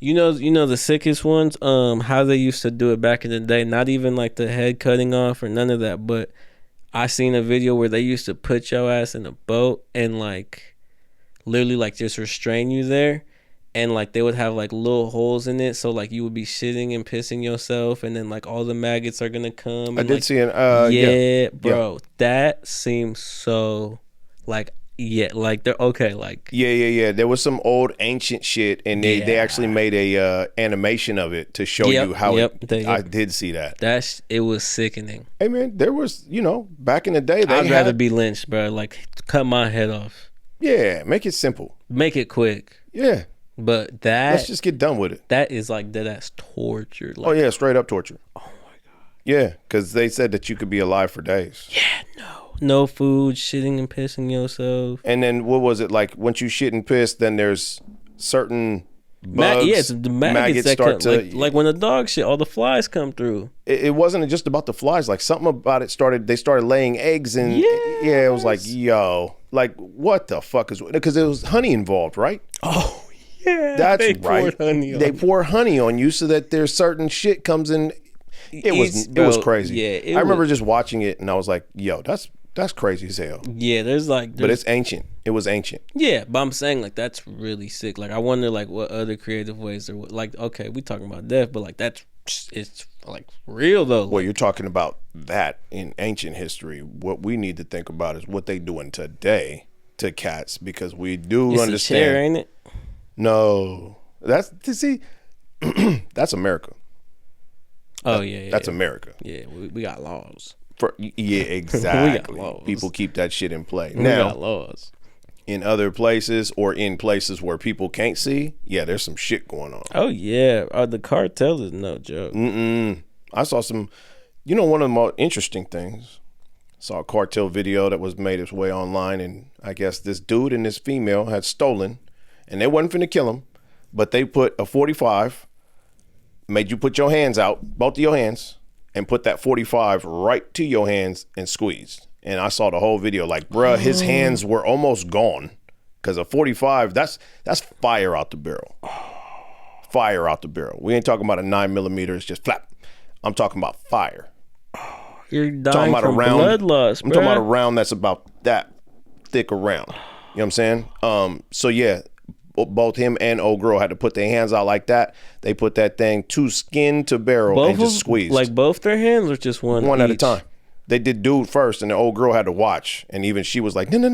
You know the sickest ones, how they used to do it back in the day, not even like the head cutting off or none of that, but I seen a video where they used to put your ass in a boat and like literally like just restrain you there, and like they would have like little holes in it, so like you would be shitting and pissing yourself, and then like all the maggots are gonna come. And, I did see it. Bro, that seems so like. Yeah, like they're okay. Like yeah. There was some old ancient shit, and they actually made a animation of it to show you how I did see that. It was sickening. Hey man, there was back in the day. I'd rather be lynched, bro. Like cut my head off. Yeah, make it simple. Make it quick. Yeah, but let's just get done with it. That is like that's torture. Like, oh yeah, straight up torture. Oh my god. Yeah, because they said that you could be alive for days. Yeah, no food, shitting and pissing yourself. And then what was it like? Once you shit and piss, then there's certain bugs. The maggots that start to like when the dog shit, all the flies come through. It wasn't just about the flies. Like something about it started. They started laying eggs, and it was like, yo, like what the fuck is? Because there was honey involved, right? Oh yeah, that's right. They pour honey on you so that there's certain shit comes in. It was crazy. Yeah, I remember just watching it, and I was like, yo, that's crazy as hell. Yeah, but it's ancient. It was ancient. Yeah, but I'm saying like that's really sick. Like I wonder like what other creative ways there like. Okay, we talking about death, but like it's like real though. Well, you're talking about that in ancient history. What we need to think about is what they doing today to cats, because we do understand. It's a chair, ain't it? No, that's that's America. Oh yeah, that's America. Yeah, we got laws. Yeah, exactly. We got laws. People keep that shit in play. We got laws. in other places or in places where people can't see, yeah, there's some shit going on. Oh yeah, the cartel is no joke. I saw some, one of the more interesting things. Saw a cartel video that was made its way online, and I guess this dude and this female had stolen, and they wasn't finna kill him, but they put a 45, made you put your hands out, both of your hands, and put that 45 right to your hands and squeezed. And I saw the whole video, like, bruh, his hands were almost gone. Because a 45, that's fire out the barrel. Fire out the barrel. We ain't talking about a 9mm, it's just flap. I'm talking about fire. You're dying from blood loss, I'm talking about a round that's about that thick around. You know what I'm saying? So yeah, both him and old girl had to put their hands out like that. They put that thing to skin to barrel and just squeezed. Like both their hands or just one? One at a time. They did dude first, and the old girl had to watch, and even she was like, no.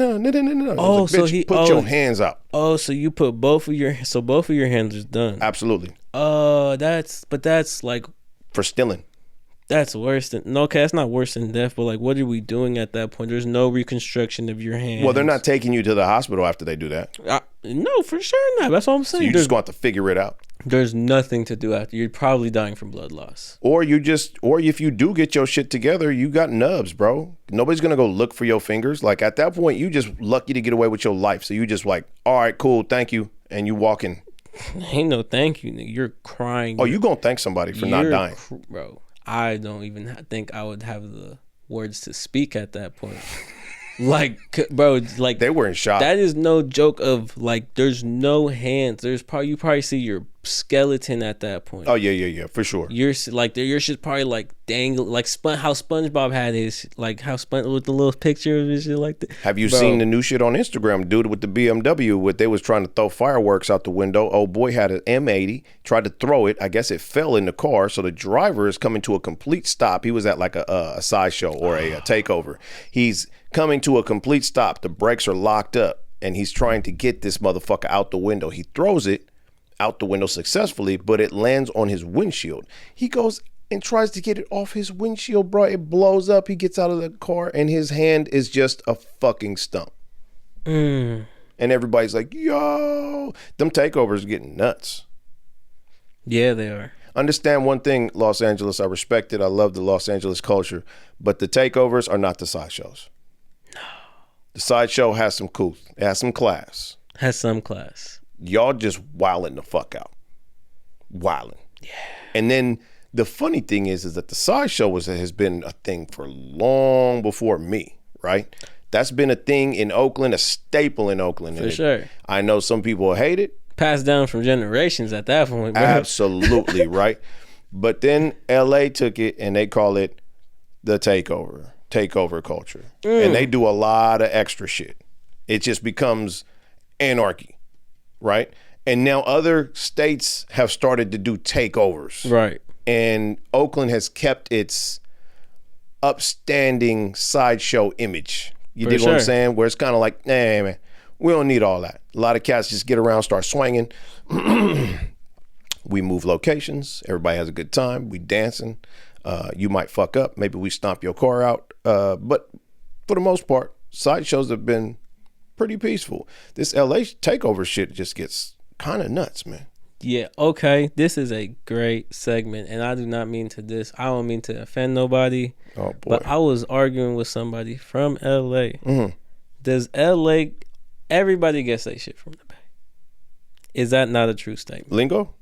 Oh, like, so he put your hands out. Oh, so you put both of your hands is done. Absolutely. That's like for stealing. That's worse than okay. That's not worse than death, but like, what are we doing at that point? There's no reconstruction of your hands. Well, they're not taking you to the hospital after they do that. No, for sure not. That's what I'm saying. So you just going to have to figure it out. There's nothing to do after. You're probably dying from blood loss. Or if you do get your shit together, you got nubs, bro. Nobody's gonna go look for your fingers. Like at that point, you just lucky to get away with your life. So you just like, all right, cool, thank you, and you walking. Ain't no thank you, nigga. You're crying. Oh, you gonna thank somebody for not dying, bro? I don't even think I would have the words to speak at that point. Like, bro, like they were in shock. That is no joke. Of like, there's no hands. You probably see your skeleton at that point. Oh yeah, for sure. Your shit's probably like dangle, like how SpongeBob had his, like how with the little picture of his shit like that. Have you seen the new shit on Instagram? Dude with the BMW, they was trying to throw fireworks out the window. Oh boy had an M80, tried to throw it. I guess it fell in the car, so the driver is coming to a complete stop. He was at like a sideshow or a takeover. He's coming to a complete stop. The brakes are locked up, and he's trying to get this motherfucker out the window. He throws it out the window successfully, but it lands on his windshield. He goes and tries to get it off his windshield, bro. It blows up. He gets out of the car, and his hand is just a fucking stump. And everybody's like, yo, them takeovers getting nuts. Yeah, they are. Understand one thing, Los Angeles. I respect it. I love the Los Angeles culture, but the takeovers are not the sideshows. No. The sideshow has some cool. It has some class. Has some class. Y'all just wilding the fuck out. Wilding. Yeah. And then the funny thing is that the sideshow has been a thing for long before me, right? That's been a thing in Oakland, a staple in Oakland. For sure. I know some people hate it. Passed down from generations at that point, bro. Absolutely, right? But then LA took it and they call it the takeover culture. And they do a lot of extra shit. It just becomes anarchy. Right? And now other states have started to do takeovers. Right. And Oakland has kept its upstanding sideshow image. You dig what I'm saying? Where it's kind of like, nah, man, we don't need all that. A lot of cats just get around, start swinging. We move locations. Everybody has a good time. We dancing. You might fuck up. Maybe we stomp your car out. But for the most part, sideshows have been pretty peaceful. This LA takeover shit just gets kind of nuts, man. Yeah, okay. This is a great segment, and I do not mean to I don't mean to offend nobody. Oh boy. But I was arguing with somebody from LA. Does LA, everybody gets their shit from the Bay? Is that not a true statement? Lingo?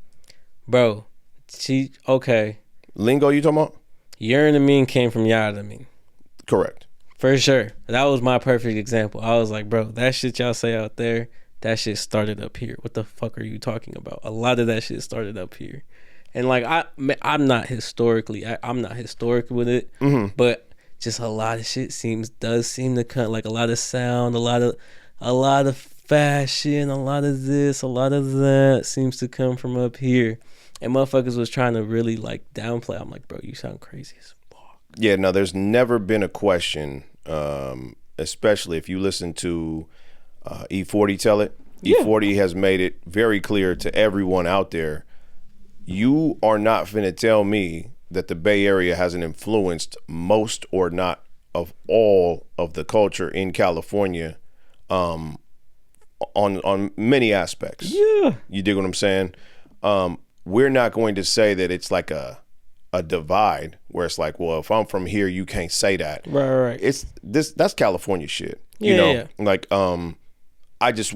Bro, okay. Lingo you talking about? Yearn came from Yadamin. Correct. For sure. That was my perfect example. I was like, bro, that shit y'all say out there, that shit started up here. What the fuck are you talking about? A lot of that shit started up here. And like, I'm not historic with it, but just a lot of shit does seem to come, like a lot of sound, a lot of fashion, a lot of this, a lot of that seems to come from up here. And motherfuckers was trying to really like downplay. I'm like, bro, you sound crazy as fuck. Yeah, no, there's never been a question, especially if you listen to E40 tell it. Yeah. E40 has made it very clear to everyone out there, you are not finna tell me that the Bay Area hasn't influenced most or not of all of the culture in California on many aspects. Yeah. You dig what I'm saying? We're not going to say that it's like a divide where it's like, well, if I'm from here, you can't say that. Right. That's California shit. Yeah, you know, yeah. like I just,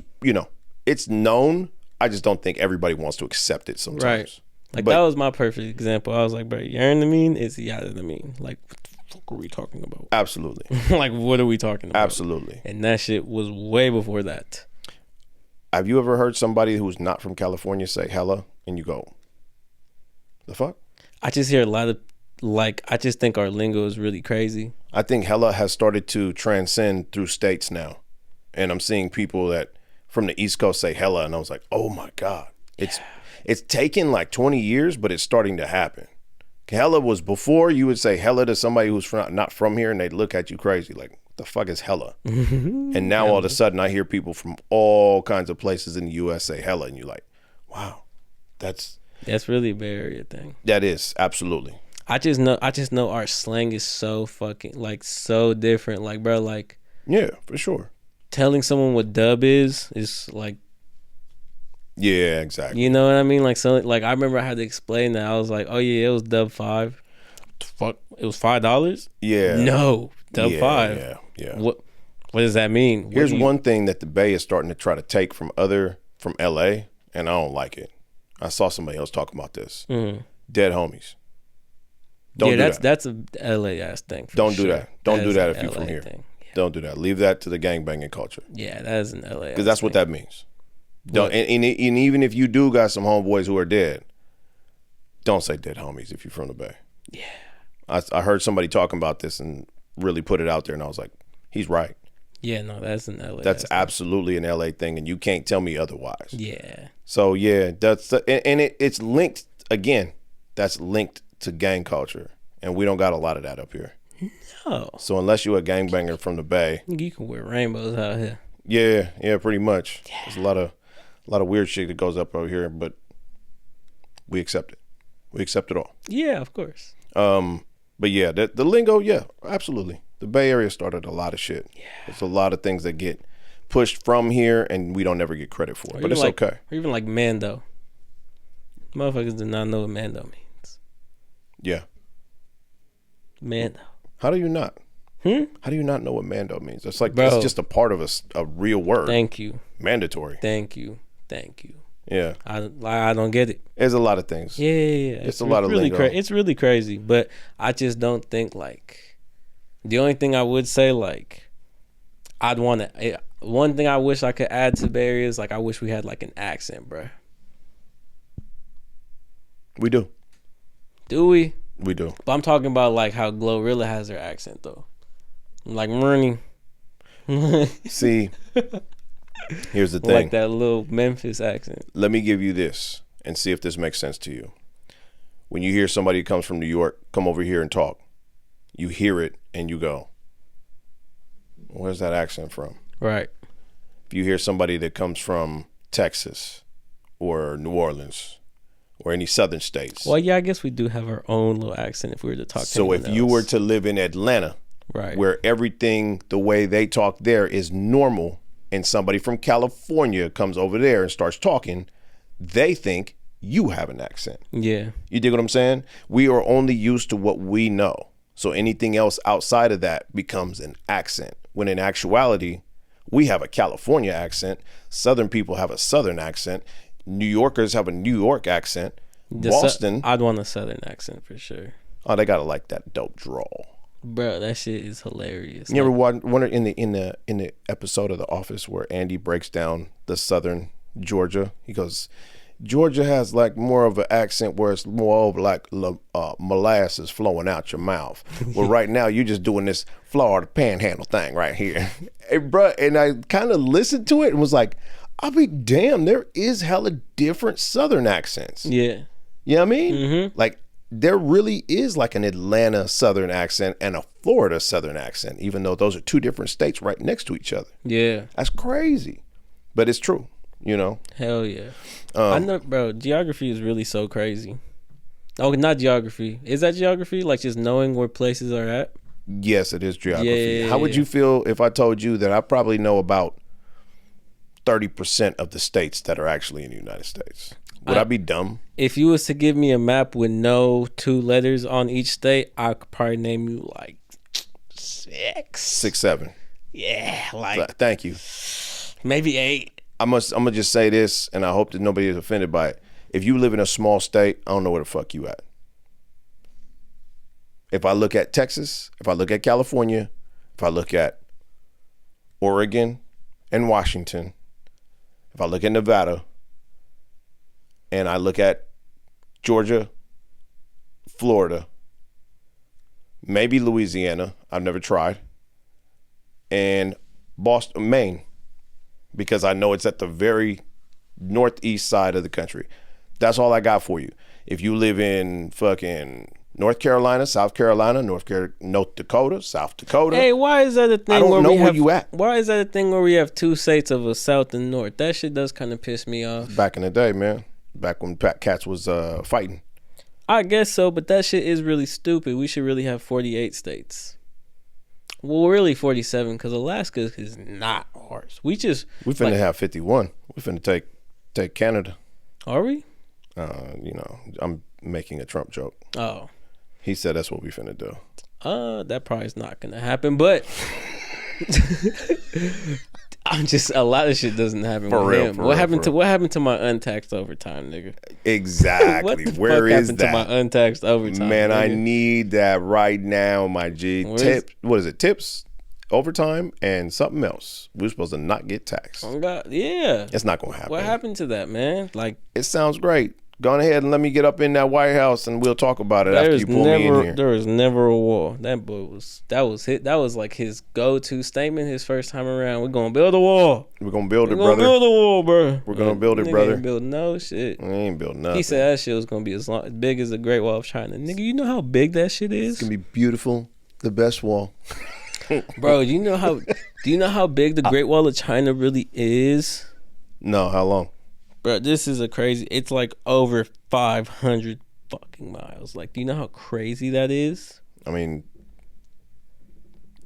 it's known. I just don't think everybody wants to accept it sometimes. Right. Like, that was my perfect example. I was like, bro, you're in the mean, is he out of the mean? Like, what the fuck are we talking about? Absolutely. Like, what are we talking about? Absolutely. And that shit was way before that. Have you ever heard somebody who's not from California say hella and you go, the fuck? I just hear a lot of, like, I just think our lingo is really crazy. I think hella has started to transcend through states now. And I'm seeing people that from the East Coast say hella, and I was like, oh my God. It's taken like 20 years, but it's starting to happen. Hella was before you would say hella to somebody who's not from here and they'd look at you crazy like, what the fuck is hella? And now all of a sudden I hear people from all kinds of places in the US say hella, and you're like, wow, that's really a Bay Area thing. That is, absolutely. I just know our slang is so fucking, like, so different. Like, bro, like, yeah, for sure. Telling someone what dub is like, yeah, exactly. You know what I mean? Like, so, like, I remember I had to explain that. I was like, oh yeah, it was dub 5. Fuck, it was $5? Yeah. No, dub 5. Yeah. What does that mean? Here's one thing that the Bay is starting to try to take from LA, and I don't like it. I saw somebody else talking about this. Mm-hmm. Dead homies. Don't do that. That's a LA ass thing. Don't do sure. that. Don't do that if LA you're from here. Thing. Yeah. Don't do that. Leave that to the gangbanging culture. Yeah, that is an LA. Because that's what that means. Don't, and even if you do got some homeboys who are dead, don't say dead homies if you're from the Bay. Yeah. I heard somebody talking about this and really put it out there, and I was like, he's right. Yeah, no, that's an LA. That's absolutely an LA thing, and you can't tell me otherwise. Yeah. So yeah, it's linked again. That's linked to gang culture, and we don't got a lot of that up here. No. So unless you're a gangbanger from the Bay, you can wear rainbows out here. Yeah, pretty much. Yeah. There's a lot of weird shit that goes up over here, but we accept it. We accept it all. Yeah, of course. But yeah, the lingo, yeah, absolutely. The Bay Area started a lot of shit. Yeah. There's a lot of things that get pushed from here and we don't ever get credit for. But it's okay. Or even like Mando. Motherfuckers do not know what Mando means. Yeah. Mando. How do you not? How do you not know what Mando means? It's like, it's just a part of a real word. Thank you. Mandatory. Thank you. Yeah. I don't get it. There's a lot of things. Yeah. It's a lot of really lingo. It's really crazy, but I just don't think, like, the only thing I would say, like, one thing I wish I could add to Bay Area is, like, I wish we had, like, an accent, bruh. We do. Do we? We do. But I'm talking about, like, how Glorilla has their accent, though. Like, Murney. See, here's the thing. Like that little Memphis accent. Let me give you this and see if this makes sense to you. When you hear somebody who comes from New York come over here and talk, you hear it and you go, where's that accent from? Right. If you hear somebody that comes from Texas or New Orleans or any southern states. Well, yeah, I guess we do have our own little accent if we were to talk to So if you were to live in Atlanta, right, where everything, the way they talk there is normal, and somebody from California comes over there and starts talking, they think you have an accent. Yeah. You dig what I'm saying? We are only used to what we know. So anything else outside of that becomes an accent. When in actuality, we have a California accent. Southern people have a Southern accent. New Yorkers have a New York accent. Boston. I'd want a Southern accent for sure. Oh, they gotta like that dope drawl. Bro, that shit is hilarious. You ever wonder in the episode of The Office where Andy breaks down the Southern Georgia? He goes, Georgia has like more of an accent where it's more of like molasses flowing out your mouth. Well, right now you're just doing this Florida panhandle thing right here. And bro, and I kind of listened to it and was like, I'll be damned, there is hella different Southern accents. Yeah. You know what I mean? Mm-hmm. Like, there really is like an Atlanta Southern accent and a Florida Southern accent, even though those are two different states right next to each other. Yeah. That's crazy. But it's true, you know? Hell yeah. I know, bro, geography is really so crazy. Oh, not geography. Is that geography? Like just knowing where places are at? Yes, it is geography. Yeah. How would you feel if I told you that I probably know about 30% of the states that are actually in the United States. Would I be dumb? If you was to give me a map with no 2 letters on each state, I could probably name you like 6, 7. Yeah, like thank you. Maybe 8. I'm gonna just say this, and I hope that nobody is offended by it. If you live in a small state, I don't know where the fuck you at. If I look at Texas, if I look at California, if I look at Oregon and Washington, if I look at Nevada, and I look at Georgia, Florida, maybe Louisiana, I've never tried, and Boston, Maine, because I know it's at the very northeast side of the country. That's all I got for you. If you live in fucking North Carolina, South Carolina, North Dakota, South Dakota. Hey, why is that a thing? I don't know where you at. Why is that a thing where we have 2 states of a South and North? That shit does kind of piss me off. Back in the day, man. Back when cats was fighting. I guess so, but that shit is really stupid. We should really have 48 states. Well, really 47, because Alaska is not ours. We finna have 51. We finna take Canada. Are we? I'm making a Trump joke. Oh. He said that's what we finna do. That probably is not gonna happen, but I'm just, a lot of shit doesn't happen for with real, him. What happened to my untaxed overtime, nigga? Exactly. What the Where fuck is happened that? to my untaxed overtime? Man, nigga? I need that right now, my G. What is it? Tips, overtime, and something else. We're supposed to not get taxed. Oh God, yeah. It's not gonna happen. What happened to that, man? Like, it sounds great. Go ahead and let me get up in that White House and we'll talk about it after you pull me in here. There was never a wall. That boy that was like his go-to statement his first time around. We're gonna build a wall. We're gonna build it, brother. We're gonna build a wall, bro. We're gonna build it, brother. Ain't build no shit. We ain't build nothing. He said that shit was gonna be as big as the Great Wall of China. Nigga, you know how big that shit is? It's gonna be beautiful. The best wall. Bro, do you know how big the Great Wall of China really is? No, how long? Bro, this is it's like over 500 fucking miles. Like, do you know how crazy that is? I mean,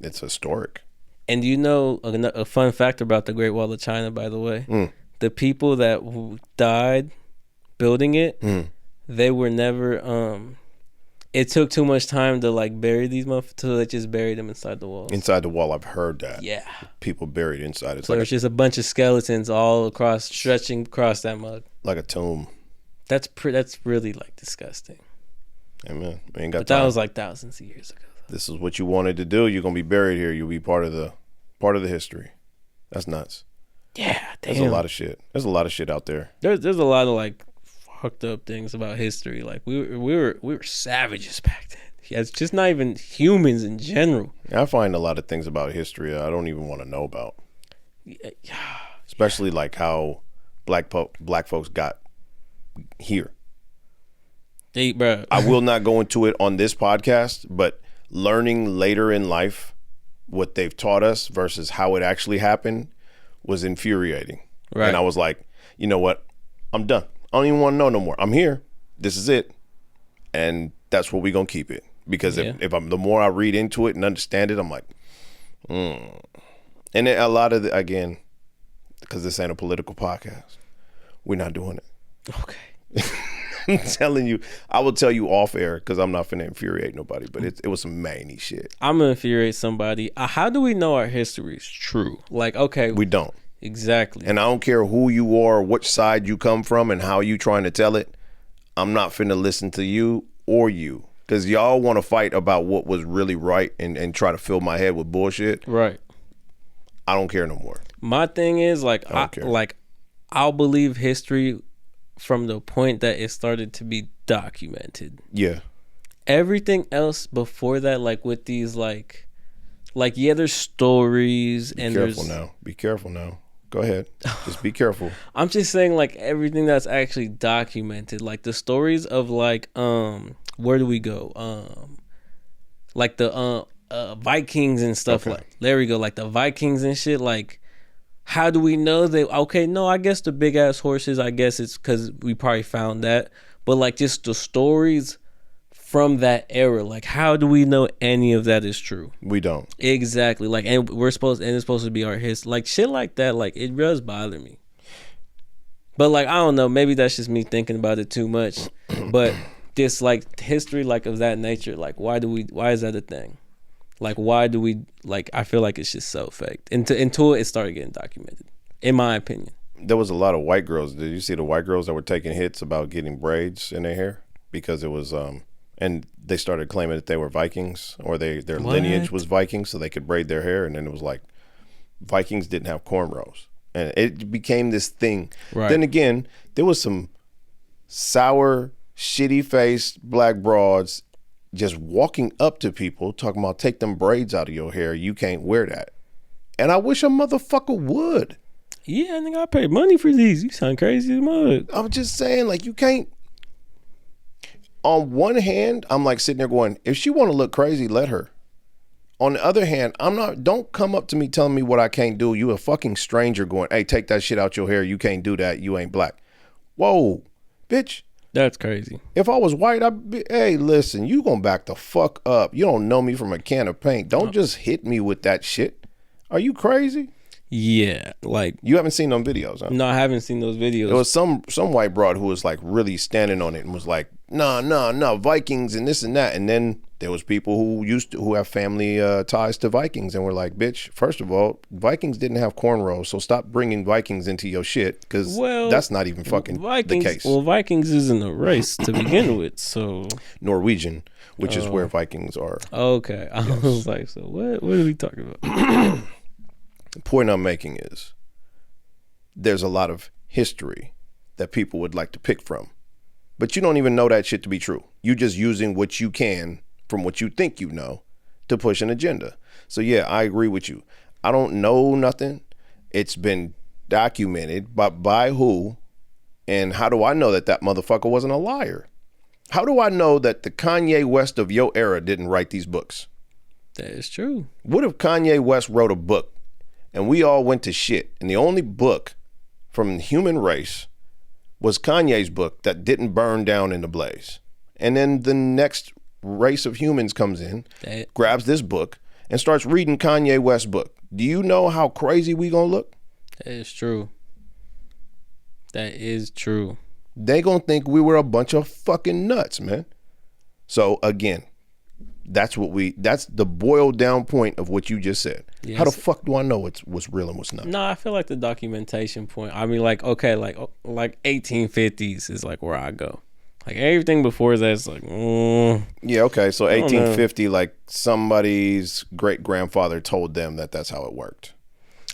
it's historic. And do you know a fun fact about the Great Wall of China, by the way? The people that died building it, they were never, it took too much time to like bury these motherfuckers, so they just buried them inside the wall. Inside the wall, I've heard that. Yeah. People buried inside. So there's just a bunch of skeletons all stretching across that mud. Like a tomb. That's really like disgusting. Amen. We ain't got but time. That was like thousands of years ago. This is what you wanted to do. You're gonna be buried here. You'll be part of the history. That's nuts. Yeah, damn. There's a lot of shit. There's a lot of shit out there. There's a lot of like fucked up things about history. Like we were savages back then. Yeah, it's just not even humans in general. I find a lot of things about history I don't even want to know about. Yeah. Especially like how black folks got here. Bro. I will not go into it on this podcast, but learning later in life what they've taught us versus how it actually happened was infuriating. Right. And I was like, you know what? I'm done. I don't even want to know no more. I'm here. This is it. And that's where we're going to keep it. Because if I'm, the more I read into it and understand it, I'm like, And then a lot of again, because this ain't a political podcast, we're not doing it. Okay. I'm telling you, I will tell you off air because I'm not finna infuriate nobody, but it was some manny shit. I'm gonna infuriate somebody. How do we know our history is true? Like, okay. We don't. Exactly. And I don't care who you are, which side you come from, and how you trying to tell it. I'm not finna listen to you or you. Because y'all want to fight about what was really right and try to fill my head with bullshit. Right. I don't care no more. My thing is, like, I'll believe history from the point that it started to be documented. Yeah. Everything else before that, like with these, like yeah, there's stories and there's... Be careful now. Go ahead. Just be careful. I'm just saying, like, everything that's actually documented, like the stories of like, where do we go? Like the Vikings and stuff. Okay. Like, there we go. Like the Vikings and shit. Like, how do we know they? Okay, no, I guess the big ass horses. I guess it's because we probably found that. But like, just the stories from that era. Like, how do we know any of that is true? We don't. Exactly. Like, and it's supposed to be our history. Like, shit like that, like, it does bother me. But, like, I don't know, maybe that's just me thinking about it too much. But this, like, history, like, of that nature, like, why is that a thing? Like, why do we, like, I feel like it's just so faked until it started getting documented, in my opinion. There was a lot of white girls. Did you see the white girls that were taking hits about getting braids in their hair? Because it was, and they started claiming that they were Vikings, or their lineage was Vikings, so they could braid their hair. And then it was like, Vikings didn't have cornrows. And it became this thing. Right. Then again, there was some sour, shitty-faced black broads just walking up to people talking about, take them braids out of your hair. You can't wear that. And I wish a motherfucker would. Yeah, I think I paid money for these. You sound crazy as mud. I'm just saying, like, you can't. On one hand, I'm like sitting there going, if she want to look crazy, let her. On the other hand, don't come up to me telling me what I can't do. You a fucking stranger going, hey, take that shit out your hair. You can't do that. You ain't black. Whoa, bitch. That's crazy. If I was white, I'd be, hey, listen, you gonna back the fuck up. You don't know me from a can of paint. Don't just hit me with that shit. Are you crazy? Yeah, like, you haven't seen them videos, huh? No, I haven't seen those videos. There was some white broad who was like really standing on it and was like, no, Vikings and this and that. And then there was people who have family ties to Vikings and were like, bitch, first of all, Vikings didn't have cornrows, so stop bringing Vikings into your shit, because that's not even fucking Vikings, the case. Well, Vikings isn't a race to begin with, so Norwegian, which is where Vikings are. Okay, I was like, so what are we talking about? The point I'm making is there's a lot of history that people would like to pick from, but you don't even know that shit to be true. You're just using what you can from what you think you know to push an agenda. So yeah, I agree with you. I don't know nothing. It's been documented, but by who? And how do I know that motherfucker wasn't a liar? How do I know that the Kanye West of your era didn't write these books? That is true. What if Kanye West wrote a book and we all went to shit, and the only book from the human race was Kanye's book that didn't burn down in the blaze? And then the next race of humans comes in, grabs this book, and starts reading Kanye West's book. Do you know how crazy we gonna look? That is true. That is true. They gonna think we were a bunch of fucking nuts, man. So again, that's the boiled down point of what you just said. Yes. How the fuck do I know what's real and what's not? No, I feel like the documentation point. I mean, like, okay, like 1850s is like where I go. Like everything before that's like, yeah, okay. So 1850, like somebody's great grandfather told them that's how it worked.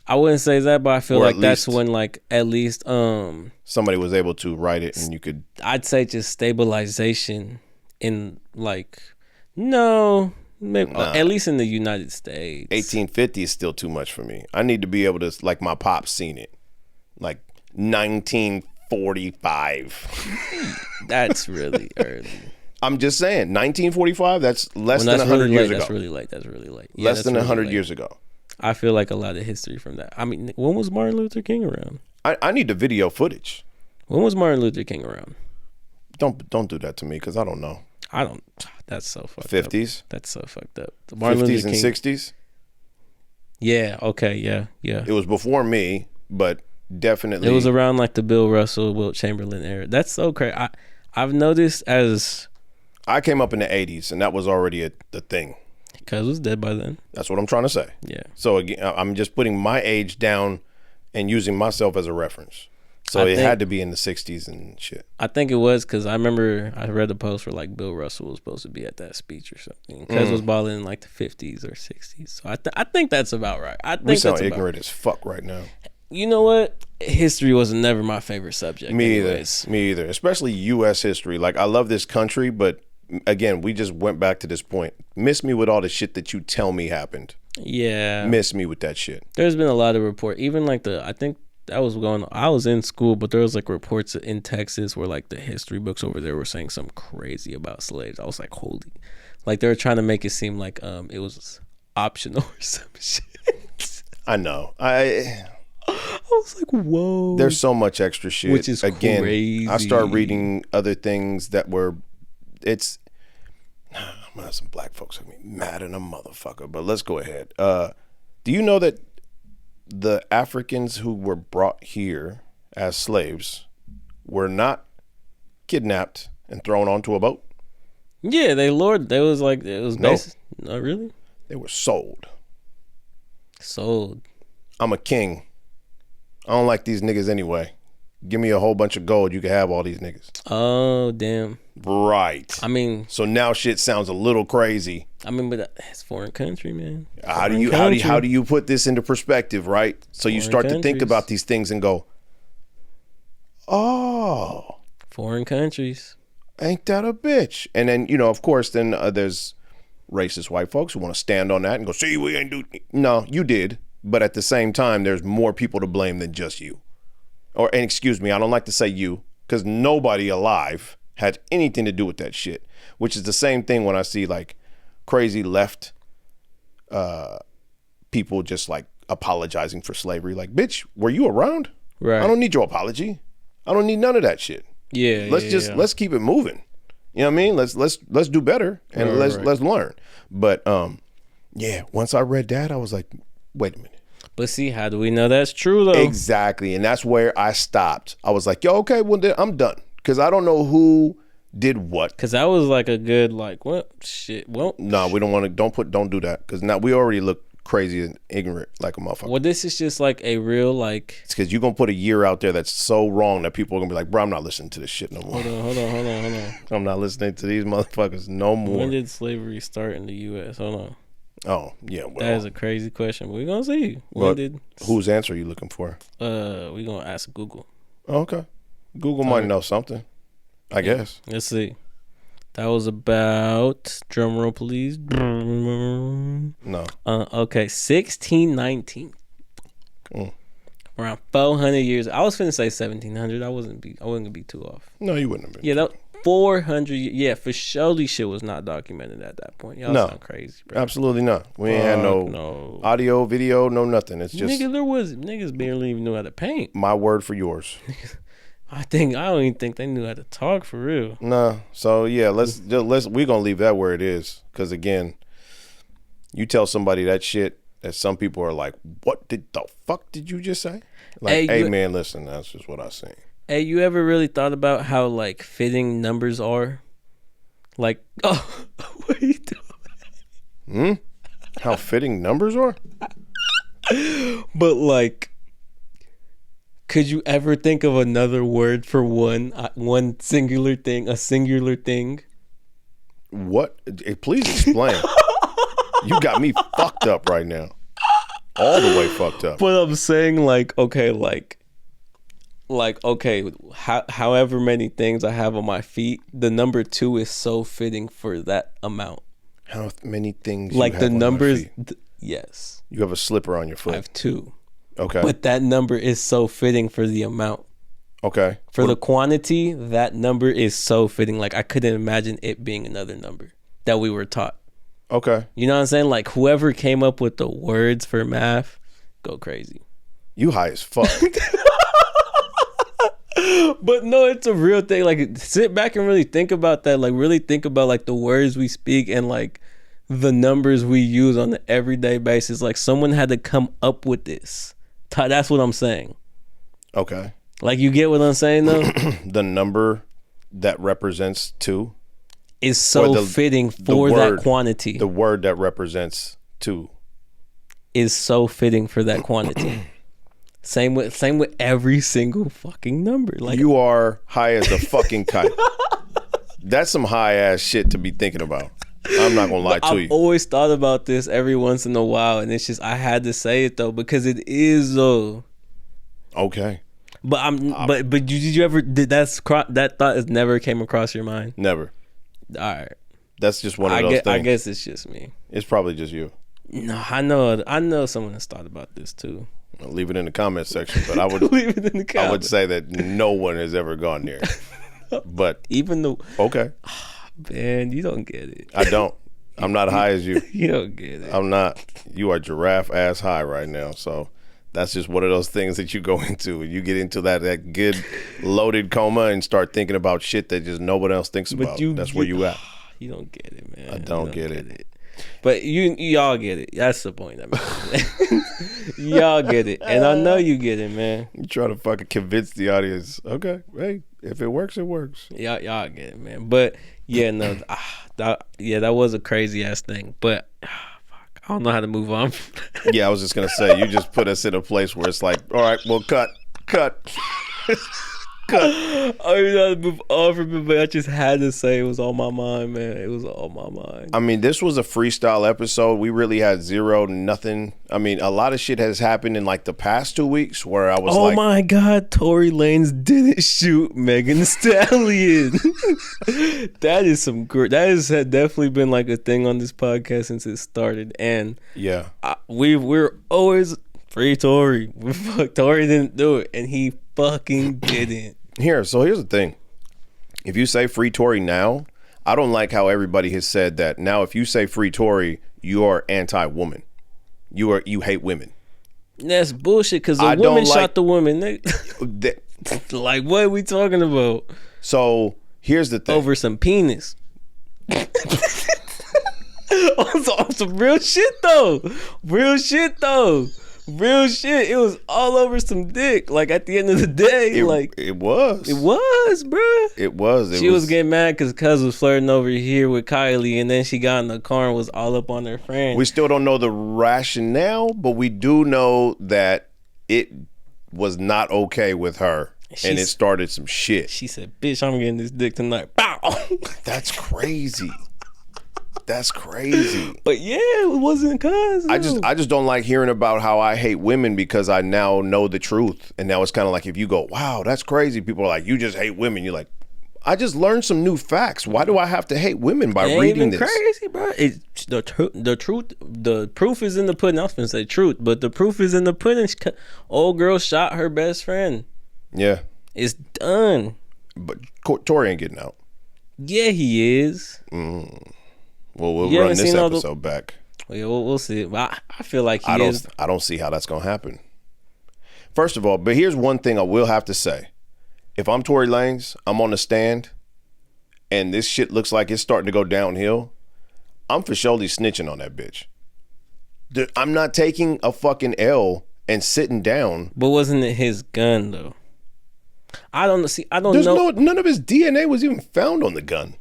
I wouldn't say that, but I feel like that's when, like, at least somebody was able to write it, and you could. I'd say just stabilization in, like, no, maybe, at least in the United States. 1850 is still too much for me. I need to be able to, like, my pop's seen it, like 1945. That's really early. I'm just saying, 1945. That's less than 100 years ago. That's really late. Yeah, less than 100 years ago. I feel like a lot of history from that. I mean, when was Martin Luther King around? I need the video footage. When was Martin Luther King around? Don't do that to me, because I don't know. That's so fucked 50s? Up. That's so fucked up. 50s and 60s? Yeah, okay, yeah. It was before me, but definitely. It was around like the Bill Russell, Wilt Chamberlain era. That's so crazy. I've noticed as. I came up in the 80s, and that was already the thing. Cuz was dead by then. That's what I'm trying to say. Yeah. So again, I'm just putting my age down and using myself as a reference. So it had to be in the 60s and shit. I think it was, because I remember I read a post where like Bill Russell was supposed to be at that speech or something. Cuz was balling in like the 50s or 60s. So I think that's about right. We sound ignorant as fuck right now. You know what? History was never my favorite subject. Me either. Especially U.S. history. Like, I love this country, but again, we just went back to this point. Miss me with all the shit that you tell me happened. Yeah. Miss me with that shit. There's been a lot of report. Even like I think that was going on. I was in school, but there was like reports in Texas where like the history books over there were saying something crazy about slaves. I was like, holy. Like they were trying to make it seem like it was optional or some shit. I know. I was like, whoa. There's so much extra shit. Which is crazy. I start reading other things that were, I'm gonna have some black folks gonna be mad at a motherfucker. But let's go ahead. Do you know that the Africans who were brought here as slaves were not kidnapped and thrown onto a boat? Yeah, they was like, it was No. Not really. They were sold. Sold. I'm a king. I don't like these niggas anyway. Give me a whole bunch of gold. You can have all these niggas. Oh, damn. Right. I mean, so now shit sounds a little crazy. I mean, but it's foreign country, man. How do you put this into perspective, right? So you start to think about these things and go, oh, foreign countries. Ain't that a bitch? And then, you know, of course, then there's racist white folks who want to stand on that and go, see, we ain't do. No, you did. But at the same time, there's more people to blame than just you. And excuse me, I don't like to say you, because nobody alive had anything to do with that shit. Which is the same thing when I see like crazy left people just like apologizing for slavery. Like, bitch, were you around? Right. I don't need your apology. I don't need none of that shit. Yeah. Let's keep it moving. You know what I mean? Let's do better and let's learn. But yeah, once I read that, I was like, wait a minute. But see, how do we know that's true though? Exactly. And that's where I stopped. I was like, yo, okay, well then I'm done. Because I don't know who did what. Because that was like a good, like, what shit? Well, no, we don't want to, don't do that. Because now we already look crazy and ignorant like a motherfucker. Well, this is just like a real, like. It's because you're going to put a year out there that's so wrong that people are going to be like, bro, I'm not listening to this shit no more. Hold on. I'm not listening to these motherfuckers no more. When did slavery start in the U.S.? Hold on. Oh, yeah. Well, that is a crazy question. We're going to see. Whose answer are you looking for? We're going to ask Google. Oh, okay. Google might know something, I guess. Let's see. That was about, drum roll please. No. Okay, 1619. Around 400 years. I was finna say 1700. I wasn't gonna be too off. No, you wouldn't have been. Yeah, that 400. Yeah, for sure, these shit was not documented at that point. Y'all sound crazy, bro. Absolutely not. We ain't had no audio, video, no nothing. It's just niggas barely even knew how to paint. My word for yours. I don't even think they knew how to talk for real. Nah. So yeah, let's we're gonna leave that where it is. Because again, you tell somebody that shit, that some people are like, "What the fuck did you just say?" Like, hey man, listen, that's just what I seen. Hey, you ever really thought about how like fitting numbers are? Like, oh, what are you doing? How fitting numbers are? But like, could you ever think of another word for one singular thing, a singular thing? What? Please explain. You got me fucked up right now. All the way fucked up. But I'm saying like, okay, however many things I have on my feet, the number 2 is so fitting for that amount. How many things? Like you the have numbers, on your feet? Yes. You have a slipper on your foot. I have 2. Okay. But that number is so fitting for the amount. Okay. For the quantity, that number is so fitting. Like I couldn't imagine it being another number that we were taught. Okay. You know what I'm saying? Like whoever came up with the words for math, go crazy. You high as fuck. But no, it's a real thing. Like sit back and really think about that. Like really think about like the words we speak and like the numbers we use on an everyday basis. Like someone had to come up with this. That's what I'm saying. Okay. Like you get what I'm saying though? The number that represents 2 is so fitting for that quantity. The word that represents 2 is so fitting for that quantity. Same with every single fucking number. Like you are high as a fucking kite. That's some high ass shit to be thinking about. I'm not gonna lie to you. I've always thought about this every once in a while, and it's just I had to say it though because it is though. Okay. But did you ever that thought has never came across your mind? Never. All right. That's just one of those things. I guess it's just me. It's probably just you. No, I know someone has thought about this too. I'll leave it in the comment section, but I would leave it in the comments. I would say that no one has ever gone there. But even though okay. Man, you don't get it. I don't. I'm not high as you. You don't get it. I'm not. You are giraffe ass high right now. So that's just one of those things that you go into. You get into that good loaded coma and start thinking about shit that just no one else thinks about. That's where you at. You don't get it, man. I don't get it. But y'all get it. That's the point. Y'all get it, and I know you get it, man. You try to fucking convince the audience. Okay, hey, if it works, it works. Y'all get it, man. But yeah, no, that was a crazy ass thing. But fuck, I don't know how to move on. Yeah, I was just gonna say, you just put us in a place where it's like, all right, well, cut. I don't know how to move on from it, but I just had to say it was on my mind, man. It was on my mind. I mean, this was a freestyle episode. We really had nothing. I mean, a lot of shit has happened in like the past 2 weeks where I was oh my God, Tory Lanez didn't shoot Megan Thee Stallion. That has definitely been like a thing on this podcast since it started. And yeah, we're always free Tory. Tory didn't do it, and he fucking didn't. Here's the thing. If you say free Tory now, I don't like how everybody has said that now if you say free Tory, you are anti-woman. You hate women. That's bullshit because the woman shot the woman. Like, what are we talking about? So here's the thing. Over some penis. on some real shit though. Real shit. It was all over some dick. Like at the end of the day, it was, bruh. It was. She was getting mad because Cuz was flirting over here with Kylie, and then she got in the car and was all up on her friend. We still don't know the rationale, but we do know that it was not okay with her, and it started some shit. She said, "Bitch, I'm getting this dick tonight." Bow. That's crazy. That's crazy. But yeah, it wasn't Cuz. I just don't like hearing about how I hate women because I now know the truth. And now it's kind of like if you go, wow, that's crazy. People are like, you just hate women. You're like, I just learned some new facts. Why do I have to hate women by reading this? Crazy, bro. It's the truth. The proof is in the pudding. I was gonna say truth, but the proof is in the pudding. Old girl shot her best friend. Yeah, it's done. But Tory ain't getting out. Yeah, he is. Well, we'll run this episode back. Yeah, we'll see. I feel like I don't see how that's gonna happen. First of all, but here's one thing I will have to say. If I'm Tory Lanez, I'm on the stand, and this shit looks like it's starting to go downhill, I'm for surely snitching on that bitch. I'm not taking a fucking L and sitting down. But wasn't it his gun though? I don't know. None of his DNA was even found on the gun.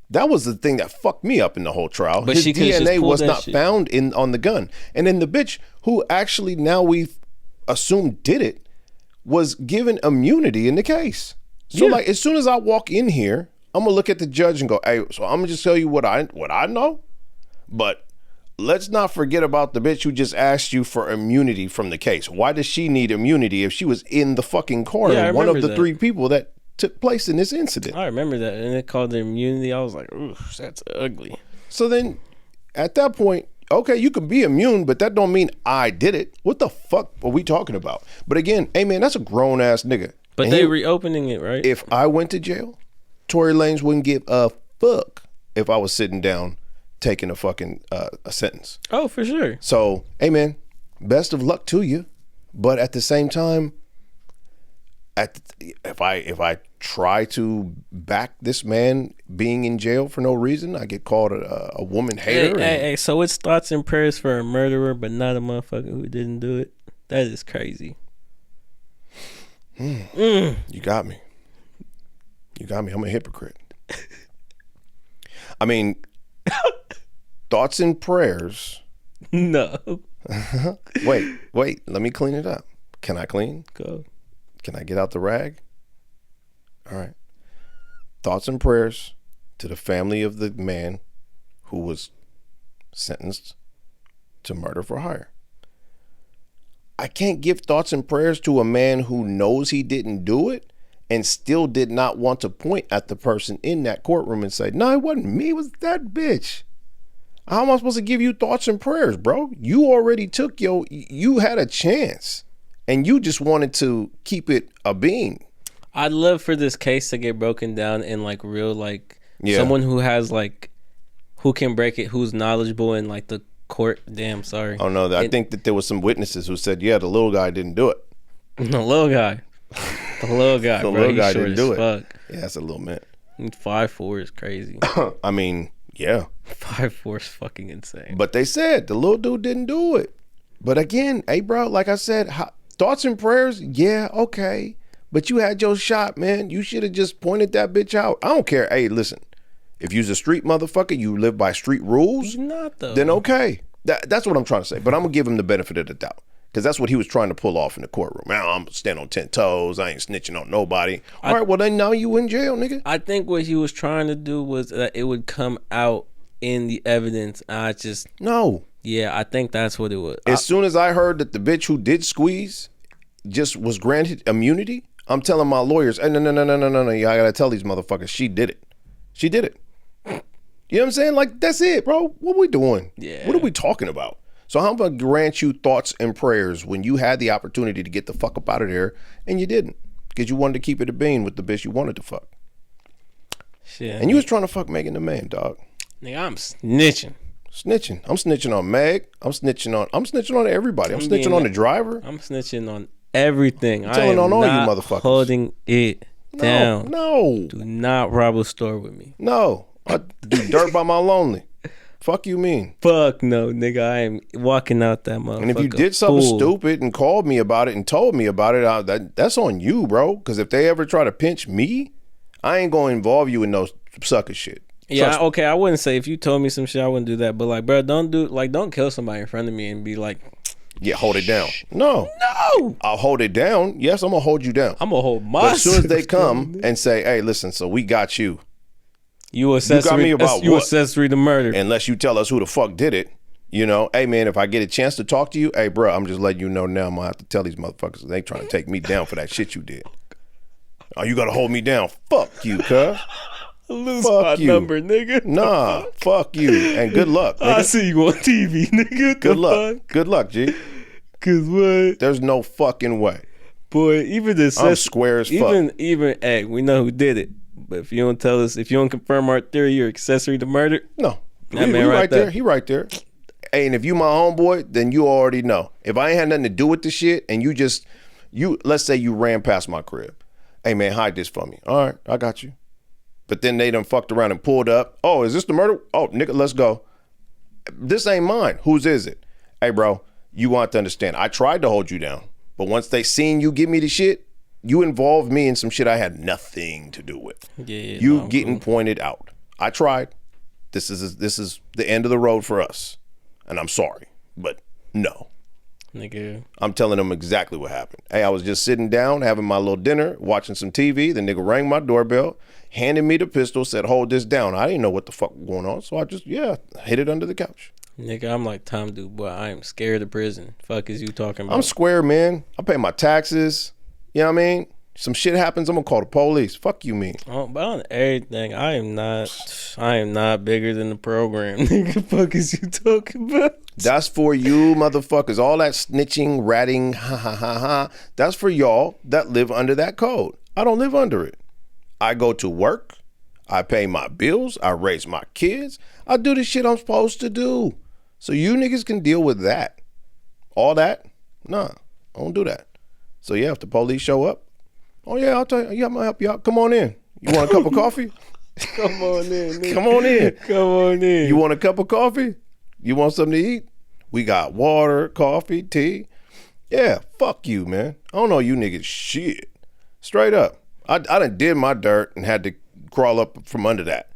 That was the thing that fucked me up in the whole trial. But his DNA was not found on the gun. And then the bitch who actually now we've assumed did it was given immunity in the case. So like as soon as I walk in here, I'm gonna look at the judge and go, hey, so I'm gonna just tell you what I know. But let's not forget about the bitch who just asked you for immunity from the case. Why does she need immunity if she was in the fucking car and one of the three people that took place in this incident? I remember that, and it called it immunity. I was like, ooh, that's ugly. So then at that point, okay, you can be immune, but that don't mean I did it. What the fuck are we talking about? But again, hey man, that's a grown ass nigga. But they reopening it, right? If I went to jail, Tory Lanez wouldn't give a fuck if I was sitting down taking a fucking a sentence. Oh, for sure. So, hey man, best of luck to you. But at the same time, if I try to back this man being in jail for no reason, I get called a woman hater. Hey, so it's thoughts and prayers for a murderer, but not a motherfucker who didn't do it. That is crazy. You got me. I'm a hypocrite. I mean, thoughts and prayers. No. Wait. Let me clean it up. Can I clean? Go. Can I get out the rag? All right. Thoughts and prayers to the family of the man who was sentenced to murder for hire. I can't give thoughts and prayers to a man who knows he didn't do it and still did not want to point at the person in that courtroom and say, no, it wasn't me, it was that bitch. How am I supposed to give you thoughts and prayers, bro? You already took you had a chance. And you just wanted to keep it a being. I'd love for this case to get broken down in like real, like someone who has like, who can break it, who's knowledgeable in like the court. Damn, sorry. Oh no, I think that there was some witnesses who said, yeah, the little guy didn't do it. The little guy, the bro, little guy didn't do it. Fuck. Yeah, that's a little man. 5'4" is crazy. I mean, yeah. 5'4" is fucking insane. But they said the little dude didn't do it. But again, hey, bro, like I said, thoughts and prayers, yeah, okay. But you had your shot, man. You should have just pointed that bitch out. I don't care. Hey, listen, if you's a street motherfucker, you live by street rules, He's not, though. then okay. That's what I'm trying to say. But I'm going to give him the benefit of the doubt. Because that's what he was trying to pull off in the courtroom. Man, I'm stand on 10 toes. I ain't snitching on nobody. All right, well, then now you in jail, nigga. I think what he was trying to do was that it would come out in the evidence. No. Yeah, I think that's what it was. As soon as I heard that the bitch who did squeeze just was granted immunity, I'm telling my lawyers, hey, no. Yeah, I got to tell these motherfuckers she did it. She did it. You know what I'm saying? Like, that's it, bro. What we doing? Yeah. What are we talking about? So how am I grant you thoughts and prayers when you had the opportunity to get the fuck up out of there and you didn't? Because you wanted to keep it a bean with the bitch you wanted to fuck. Shit. And you was trying to fuck Megan the Man, dog. Nigga, I'm snitching. I'm snitching on Meg. I'm snitching on everybody. I'm snitching on the driver. I'm snitching on everything. I'm telling on all you motherfuckers. Holding it down. No. Do not rob a store with me. No. I do dirt by my lonely. Fuck you mean? Fuck no, nigga. I am walking out that motherfucker. And if you did something stupid and called me about it and told me about it, that's on you, bro. Because if they ever try to pinch me, I ain't going to involve you in no sucker shit. Yeah, okay. I wouldn't say if you told me some shit, I wouldn't do that. But like, bro, don't kill somebody in front of me and be like, yeah, hold it down. No. I'll hold it down. Yes, I'm going to hold you down. I'm going to hold my. But as soon as they come and say, hey, listen, so we got you. You accessory to murder. Unless you tell us who the fuck did it. You know, hey, man, if I get a chance to talk to you, hey, bro, I'm just letting you know now I'm going to have to tell these motherfuckers they trying to take me down for that shit you did. Oh, you got to hold me down. Fuck you, cuz. Lose my number, nigga. Nah, fuck you. And good luck, nigga. I see you on TV, nigga. Good luck. Good luck, G. Cause what? There's no fucking way. Boy, even the I'm square as fuck. Even hey, we know who did it. But if you don't tell us, if you don't confirm our theory, you're accessory to murder. No. That man right there. He right there. Hey, and if you my homeboy, then you already know. If I ain't had nothing to do with the shit and let's say you ran past my crib. Hey, man, hide this for me. All right, I got you. But then they done fucked around and pulled up. Oh, is this the murder? Oh, nigga, let's go. This ain't mine. Whose is it? Hey, bro, you want to understand. I tried to hold you down. But once they seen you give me the shit, you involved me in some shit I had nothing to do with. You getting pointed out. I tried. This is the end of the road for us. And I'm sorry. But no. Nigga. I'm telling them exactly what happened. Hey, I was just sitting down, having my little dinner, watching some TV. The nigga rang my doorbell, handed me the pistol, said, hold this down. I didn't know what the fuck was going on. So I just, hid it under the couch. Nigga, I'm like Tom Dubois. I am scared of prison. Fuck is you talking about? I'm square, man. I pay my taxes. You know what I mean? Some shit happens, I'm gonna call the police. Fuck you mean? But on everything, I am not bigger than the program. Nigga, fuck is you talking about? That's for you motherfuckers. All that snitching, ratting, ha. That's for y'all that live under that code. I don't live under it. I go to work. I pay my bills. I raise my kids. I do the shit I'm supposed to do. So you niggas can deal with that. All that? Nah, I don't do that. So yeah, if the police show up, oh yeah, I'll tell you, yeah, I'm gonna help you out. Come on in. You want a cup of coffee? Come on in, nigga. Come on in. Come on in. You want a cup of coffee? You want something to eat? We got water, coffee, tea. Yeah, fuck you, man. I don't know you niggas shit. Straight up. I done did my dirt and had to crawl up from under that.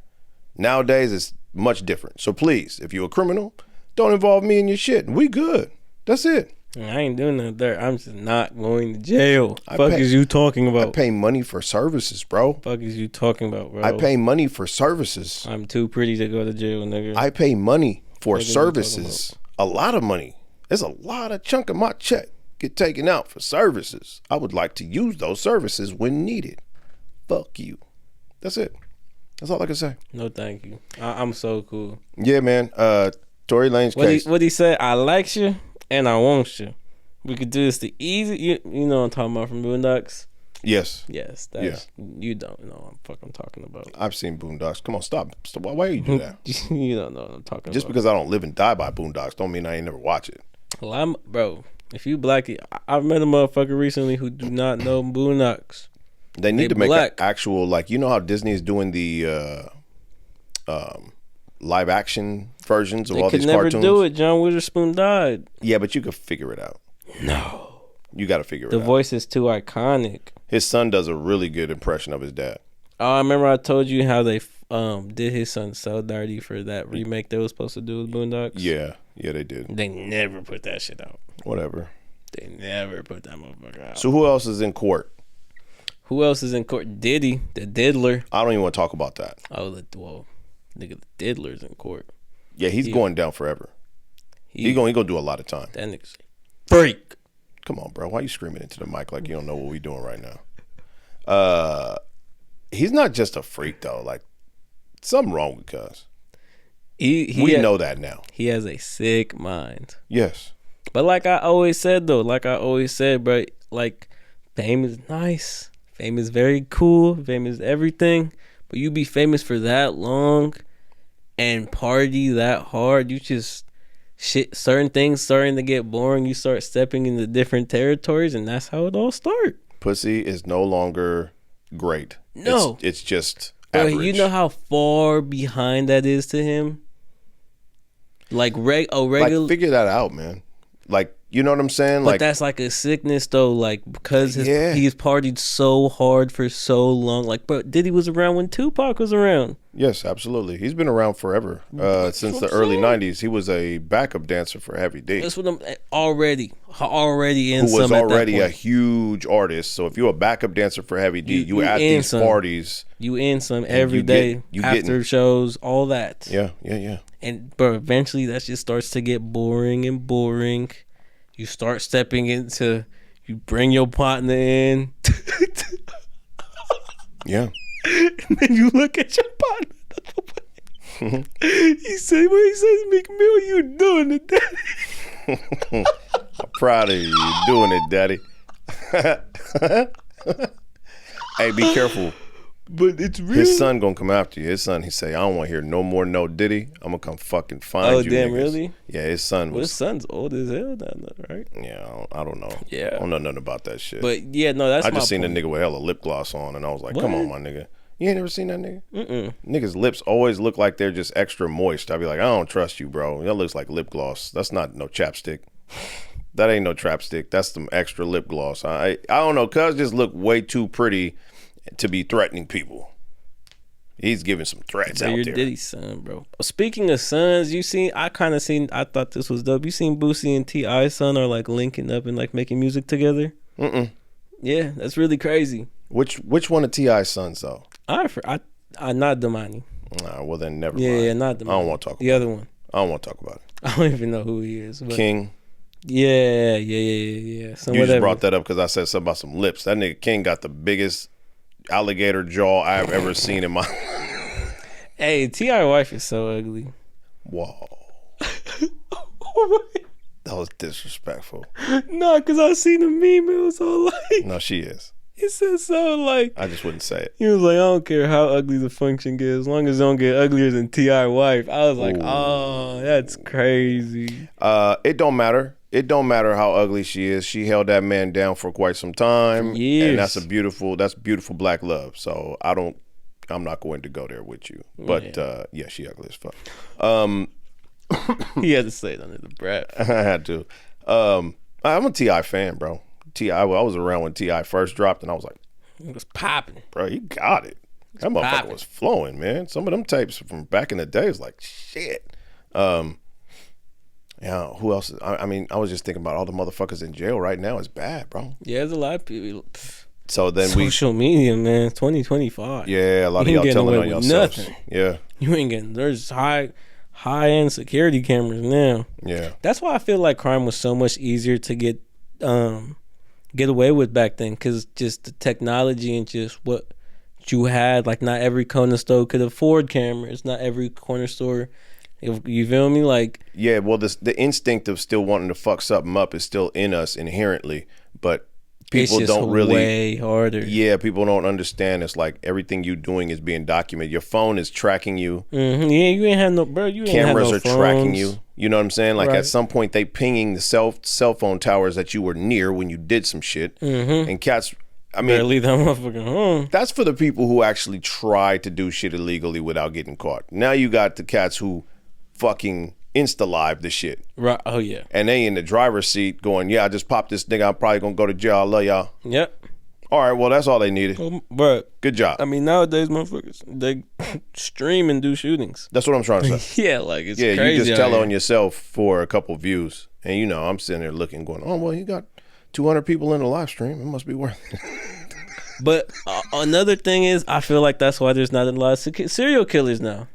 Nowadays, it's much different. So please, if you're a criminal, don't involve me in your shit. We good. That's it. I ain't doing no dirt. I'm just not going to jail. Is you talking about? I pay money for services, bro. Fuck is you talking about, bro? I pay money for services. I'm too pretty to go to jail, nigga. I pay money for services. A lot of money. There's a lot of chunk of my check get taken out for services. I would like to use those services when needed. Fuck you. That's it. That's all I can say. No, thank you. I'm so cool. Yeah, man. Tory Lanez case. What he said? I like you and I want you. We could do this the easy. You know what I'm talking about from Boondocks? Yes. Yes. That's, yeah. You don't know what I'm fucking talking about. I've seen Boondocks. Come on, stop. Why you do that? You don't know what I'm talking about. Just because I don't live and die by Boondocks don't mean I ain't never watch it. Well, bro, if you black, I've met a motherfucker recently who do not know Boondocks. They need They to make an black. actual, like, you know how Disney is doing the live action versions of all They these could never cartoons. do it. John Witherspoon died. Yeah, but you could figure it out. No. You got to figure it The out. voice is too iconic. His son does a really good impression of his dad. Oh, I remember I told you how they did his son so dirty for that remake they was supposed to do with Boondocks. Yeah, they did. They never put that shit out. Whatever. They never put that motherfucker out. So who else is in court? Who else is in court? Diddy, the diddler. I don't even want to talk about that. Oh, nigga, the diddler's in court. Yeah, he's going down forever. He gonna do a lot of time. That nigga's a freak. Come on, bro. Why you screaming into the mic like you don't know what we doing right now? He's not just a freak though. Like something wrong with Cuz. We know that now. He has a sick mind. Yes. But like I always said, bro, like fame is nice. Fame is very cool. Fame is everything. But you be famous for that long and party that hard, you just certain things starting to get boring. You start stepping into different territories, and that's how it all starts. Pussy is no longer great. No. It's just But average. you know how far behind that is to him? Like regular. Like, figure that out, man. Like, you know what I'm saying? But Like, that's like a sickness though, like because Yeah. he's partied so hard for so long. Like, bro, Diddy was around when Tupac was around. yes, absolutely. He's been around forever. Since what the I'm early saying. 90s. He was a backup dancer for Heavy D. That's what I'm already in. Who was some at that already a point. huge artist. So if you're a backup dancer for Heavy D, you you at in these some. parties. You in some every you day get- you after getting- shows, all that. Yeah. And bro, eventually that just starts to get boring and boring. You start stepping into, you bring your partner in, Yeah. and then you look at your partner. He said, "What he says, McMill, you doing it, daddy?" I'm proud of you. You're doing it, daddy. Hey, be careful. But it's real. His son gonna come after you. His son, he say, I don't want to hear no more no Diddy. I'm gonna come fucking find Oh, you. damn, niggas. really? Yeah, his son Well, his was. son's old as hell now, right? Yeah, I don't know. Yeah. I don't know nothing about that shit. But yeah, no, that's I my just seen a point. nigga with hella lip gloss on, and I was like, What? come on, my nigga. You ain't never seen that nigga? Mm-mm. Niggas' lips always look like they're just extra moist. I'd be like, I don't trust you, bro. That looks like lip gloss. That's not no chapstick. That ain't no chapstick. That's some extra lip gloss. I don't know. Cuz just look way too pretty to be threatening people. He's giving some threats Bro, out you're there. Diddy's son, bro. Speaking of sons, I thought this was dope. You seen Boosie and T.I.'s son are like linking up and like making music together? Mm-mm. Yeah, that's really crazy. Which one of T.I.'s sons, though? I not Damani. Nah, well, then never Yeah, mind. yeah, not Damani. I don't want to talk The about other it. one. I don't want to talk about it. I don't even know who he is. But King. Yeah. So You whatever. just brought that up because I said something about some lips. That nigga King got the biggest alligator jaw I've ever seen in my Hey, T.I. wife is so ugly. Whoa. That was disrespectful. No, because I seen the meme. It was all like, No, she is. it said so like, I just wouldn't say it. he was like, I don't care how ugly the function gets, as long as it don't get uglier than T.I. wife. I was like, Ooh. oh, that's crazy. It don't matter. It don't matter how ugly she is. She held that man down for quite some time. For years. And that's beautiful black love. So I'm not going to go there with you. But yeah, she ugly as fuck. He had to say it under the breath. I had to. I'm a T.I. fan, bro. I was around when T.I. first dropped, and I was like, It was popping. bro, he got it. That motherfucker popping. was flowing, man. Some of them tapes from back in the day was like, shit. Yeah, who else? I mean, I was just thinking about all the motherfuckers in jail right now. It's bad, bro. Yeah, there's a lot of people. So then Social media, man. 2025. yeah, a lot of You y'all ain't getting telling away on with yourselves. nothing. Yeah, You ain't getting. There's high end security cameras now. yeah. That's why I feel like crime was so much easier to get away with back then, because just the technology and just what you had. Like, not every corner store could afford cameras. Not every corner store. You feel me? Like, Yeah, well, the instinct of still wanting to fuck something up is still in us inherently, but people it's just don't really. way harder. Yeah, people don't understand. It's like everything you doing is being documented. Your phone is tracking you. Yeah, you ain't had no, bro. You ain't Cameras had no are tracking phones. you. You know what I'm saying? Like Right. at some point, they pinging the cell phone towers that you were near when you did some shit, and cats I mean, better leave that motherfucker home. that's for the people who actually try to do shit illegally without getting caught. Now you got the cats who fucking Insta-live the shit. Right. Oh, yeah. And they in the driver's seat going, yeah, I just popped this nigga. I'm probably going to go to jail. I love y'all. Yep. All right, well, that's all they needed. But Good job. I mean, nowadays, motherfuckers, they stream and do shootings. That's what I'm trying to say. Yeah, like, it's Yeah, crazy. you just out tell here. on yourself for a couple views. And, you know, I'm sitting there looking, going, oh, well, you got 200 people in the live stream. It must be worth it. But another thing is, I feel like that's why there's not a lot of serial killers now.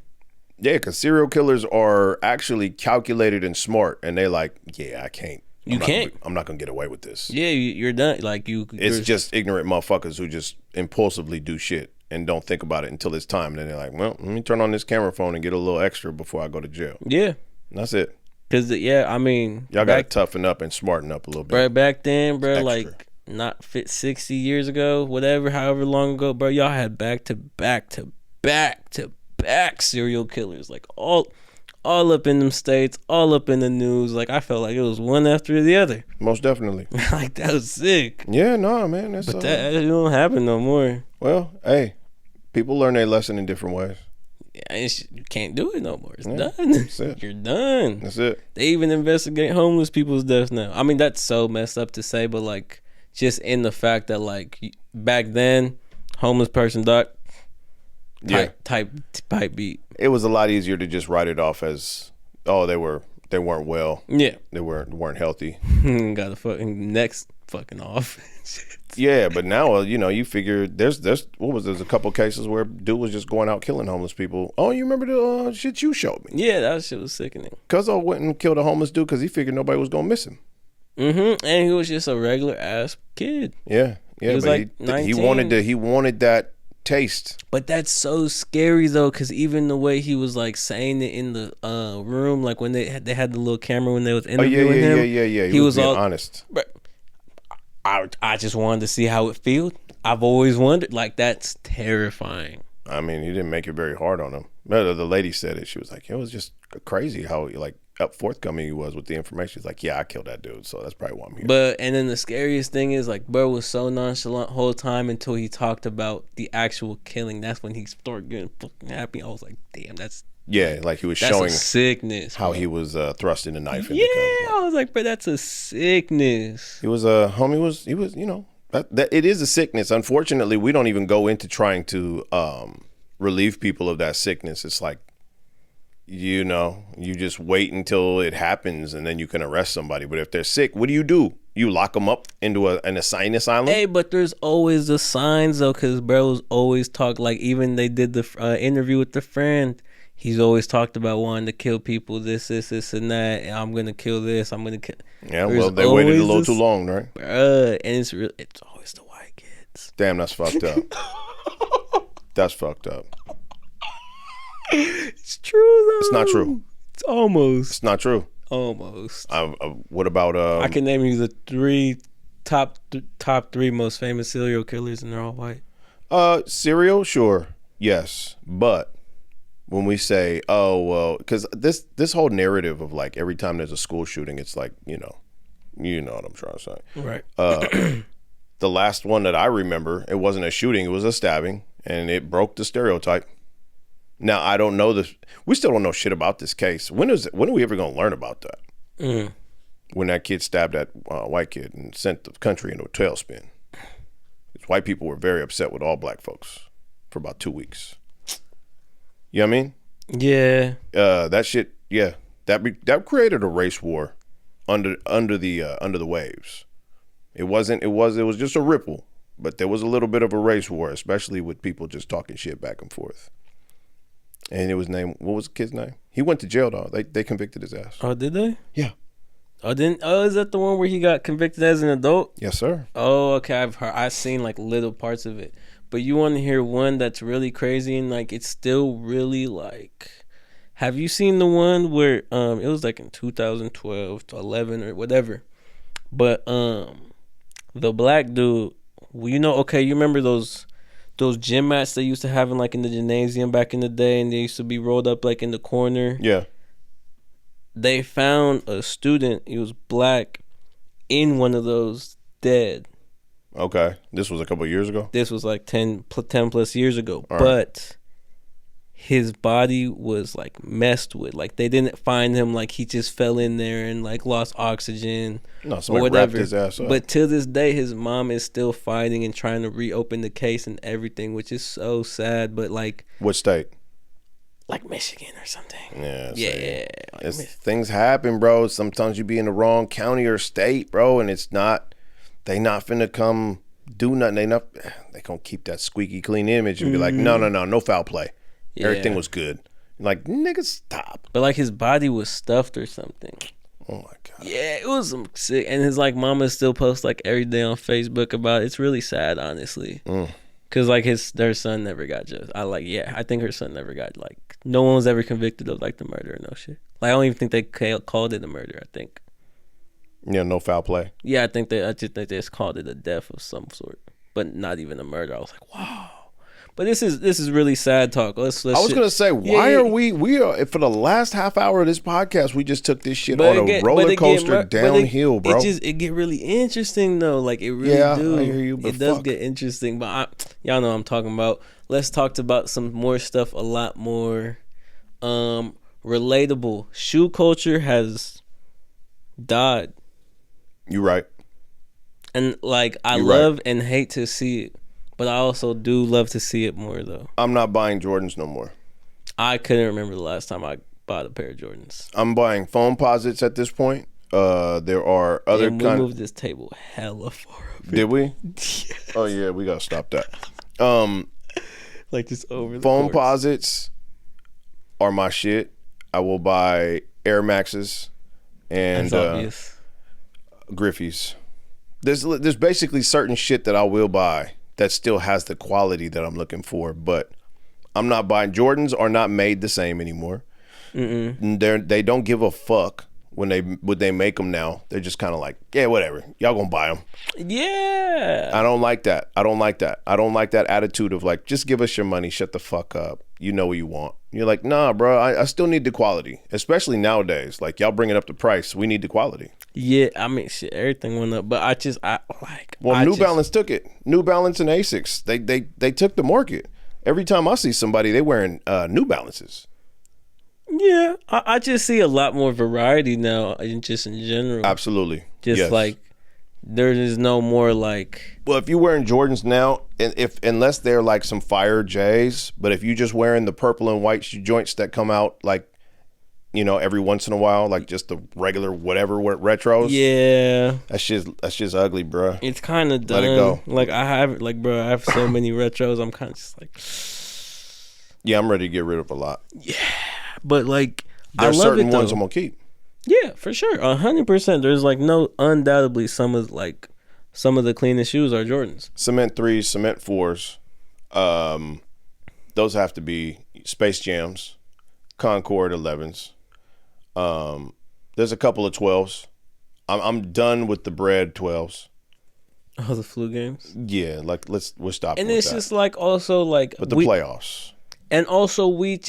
Yeah, because serial killers are actually calculated and smart. And they're like, yeah, I can't. I'm not going to get away with this. Yeah, you're done. Like, It's just ignorant motherfuckers who just impulsively do shit and don't think about it until it's time. And then they're like, well, let me turn on this camera phone and get a little extra before I go to jail. Yeah. And that's it. Because, yeah, I mean. Y'all got to toughen up and smarten up a little bit. Bro, back then, bro, Extra. like, not fit 60 years ago, whatever, however long ago, bro, y'all had back to back serial killers. Like, all up in them states, all up in the news. Like, I felt like it was one after the other. Most definitely. Like, that was sick. Yeah, no, man. That's But that don't happen no more. Well, hey, people learn their lesson in different ways. Yeah, you can't do it no more. It's done. That's it. You're done. That's it. They even investigate homeless people's deaths now. I mean, that's so messed up to say, but, like, just in the fact that, like, back then, homeless person died. Type beat. It was a lot easier to just write it off as, oh, they weren't well. Yeah. They weren't healthy. Got the fucking necks fucking off. Yeah, but now, you know, you figure there's a couple cases where dude was just going out killing homeless people. Oh, you remember the shit you showed me? Yeah, that shit was sickening. Cuzzo went and killed a homeless dude because he figured nobody was gonna miss him. Mm-hmm. And he was just a regular ass kid. Yeah. He was like 19. He wanted that taste. But that's so scary though, because even the way he was like saying it in the room, like when they had the little camera when they was interviewing him. Yeah. He was being all honest. But I just wanted to see how it felt. I've always wondered. Like, that's terrifying. I mean, he didn't make it very hard on him. The lady said it. She was like, it was just crazy how like forthcoming he was with the information. He's like, yeah, I killed that dude, so that's probably why I'm here. And then the scariest thing is, like, bro was so nonchalant the whole time until he talked about the actual killing. That's when he started getting fucking happy. I was like, damn, that's like he was that's showing a sickness, how bro. he was thrusting the knife in. Yeah, I was like, bro, that's a sickness. He was you know, that it is a sickness. Unfortunately, we don't even go into trying to relieve people of that sickness. It's like, you know, you just wait until it happens and then you can arrest somebody. But if they're sick, what do? You lock them up into an insane asylum? Hey, but there's always the signs though, because bros always talk, like, even they did the interview with the friend. He's always talked about wanting to kill people, this, and that. And I'm gonna kill this. I'm gonna kill. Yeah, well, they waited a little too long, right? And it's always the white kids. Damn, that's fucked up. That's fucked up. It's true though. It's not true. It's almost. It's not true. Almost. What about? I can name you the top three most famous serial killers, and they're all white. Serial, sure, yes, but when we say, oh well, because this whole narrative of like every time there's a school shooting, it's like you know what I'm trying to say, right? The last one that I remember, it wasn't a shooting, it was a stabbing, and it broke the stereotype. Now, I don't know this. We still don't know shit about this case. When are we ever going to learn about that? Mm. When that kid stabbed that white kid and sent the country into a tailspin. White people were very upset with all black folks for about 2 weeks. You know what I mean? Yeah. That shit, yeah. That created a race war under the waves. It was just a ripple, but there was a little bit of a race war, especially with people just talking shit back and forth. And it was named, what was the kid's name? He went to jail though. They convicted his ass. Oh, did they? Yeah. Is that the one where he got convicted as an adult? Yes, sir. Oh, okay. I've seen like little parts of it. But you want to hear one that's really crazy and like it's still really like, have you seen the one where it was like in 2012 to 11 or whatever, but the black dude, you remember those gym mats they used to have in like in the gymnasium back in the day, and they used to be rolled up like in the corner? Yeah. They found a student, he was black, in one of those, dead. Okay. This was a couple of years ago? This was like 10 plus years ago. All right. But his body was like messed with. Like they didn't find him, like he just fell in there and like lost oxygen No, or somebody whatever. wrapped his ass up. But to this day, his mom is still fighting and trying to reopen the case and everything, which is so sad. But like, what state? like Michigan or something. Yeah. Yeah. Like Things happen, bro. Sometimes you be in the wrong county or state, bro, and it's not, they not finna come do nothing. They gonna keep that squeaky clean image and be like, no foul play. Yeah. Everything was good. Like, nigga, stop. But like his body was stuffed or something. Oh my God. Yeah, it was some sick. And his like mama still posts like every day on Facebook about it. It's really sad, honestly. Cause like their son never got justice. I think her son never got, like, no one was ever convicted of like the murder or no shit. Like I don't even think they called it a murder. I think. Yeah, no foul play. Yeah, I just think they just called it a death of some sort, but not even a murder. I was like, wow. But this is really sad talk. Let's I was gonna say, why are we for the last half hour of this podcast, we just took this shit on a roller coaster downhill, bro. It get really interesting though. Like it really do. I hear you, but it does get interesting. But y'all know what I'm talking about. Let's talk about some more stuff, a lot more relatable. Shoe culture has died. You right. And like I love and hate to see it. But I also do love to see it more, though. I'm not buying Jordans no more. I couldn't remember the last time I bought a pair of Jordans. I'm buying foam posits at this point. There are other we moved this table hella far over. Did we? Yes. Oh yeah, we gotta stop that. Like just over the foam course. posits are my shit. I will buy Air Maxes and Griffies. There's basically certain shit that I will buy that still has the quality that I'm looking for, but I'm not buying. Jordans are not made the same anymore. They don't give a fuck when they make them now. They're just kind of like, yeah, whatever, y'all gonna buy them. Yeah, I don't like that. I don't like that attitude of like, just give us your money, shut the fuck up, you know what you want. You're like, nah, bro, I still need the quality, especially nowadays. Like, y'all bringing up the price, we need the quality. Yeah, I mean, shit, everything went up, but New Balance took it. New Balance and Asics, they took the market. Every time I see somebody, they wearing New Balances. Yeah, I just see a lot more variety now, just in general. Absolutely. Just like there is no more like. Well, if you're wearing Jordans now, unless they're like some fire J's, but if you just wearing the purple and white joints that come out like, you know, every once in a while, like just the regular whatever retros. Yeah, that's just ugly, bro. It's kind of done. Let it go. Like I have so many retros. I'm kind of just like. Yeah, I'm ready to get rid of a lot. Yeah, but like there's I love certain it, ones I'm gonna keep. Yeah, for sure, 100%. There's like undoubtedly some of the cleanest shoes are Jordans. Cement 3s, Cement 4s. Those have to be Space Jams, Concord 11s. There's a couple of 12s. I'm done with the bread 12s. Oh, the flu games? Yeah, like we're stopping. And it's with that. just like also like but the playoffs. And also we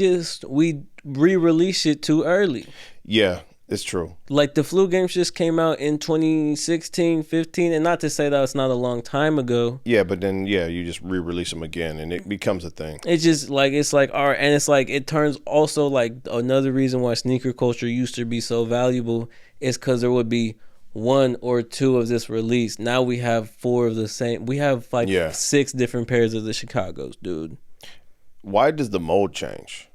re-release it too early. Yeah, it's true. Like the flu games just came out in 2016, 15, and not to say that it's not a long time ago. Yeah, but then you just re-release them again and it becomes a thing. It's just like all right, and it's like it turns also like another reason why sneaker culture used to be so valuable is because there would be one or two of this release. Now we have 4 of the same. We have like 6 different pairs of the Chicagos, dude. Why does the mold change?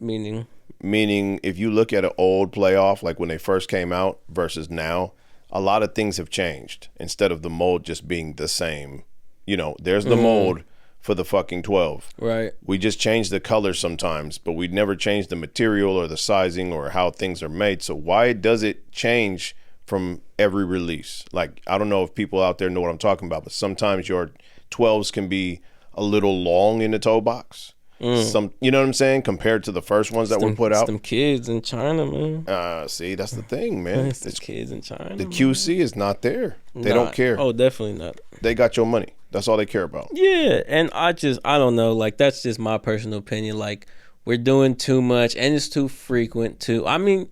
Meaning if you look at an old playoff, like when they first came out versus now, a lot of things have changed. Instead of the mold just being the same, you know, there's the mold for the fucking 12. Right. We just change the color sometimes, but we never change the material or the sizing or how things are made. So why does it change from every release? Like, I don't know if people out there know what I'm talking about, but sometimes your 12s can be a little long in the toe box. Some, you know what I'm saying, compared to the first ones that were put out. Some kids in China, man. See, that's the thing, man. It's kids in China. The QC is not there. They don't care. Oh, definitely not. They got your money. That's all they care about. Yeah, and I don't know. Like, that's just my personal opinion. Like, we're doing too much, and it's too frequent too. I mean,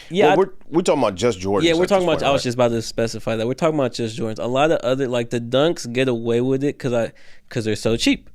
Yeah, well, we're talking about just Jordans. Yeah, we're talking about. Point, I was just about to specify that we're talking about just Jordans. A lot of other like the Dunks get away with it because they're so cheap.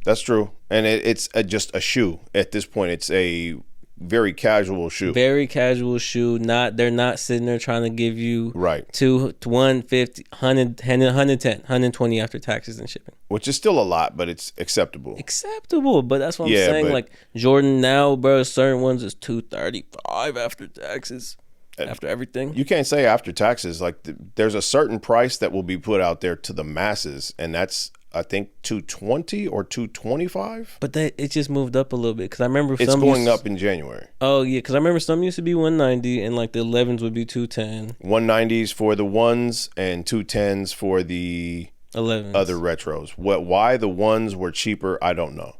That's true, and it's just a shoe at this point. It's a very casual shoe. Very casual shoe. They're not sitting there trying to give you right 150, 100, 110, 120 after taxes and shipping. Which is still a lot, but it's acceptable. Acceptable, but that's what I'm saying. Like Jordan now, bro, certain ones is 235 after taxes. After everything, you can't say after taxes. Like there's a certain price that will be put out there to the masses, and that's I think 220 or 225. But it just moved up a little bit because I remember it's going up in January. Oh yeah, because I remember some used to be 190 and like the 11s would be 210. 190s for the ones and 210s for the 11s. Other retros. Why the ones were cheaper, I don't know.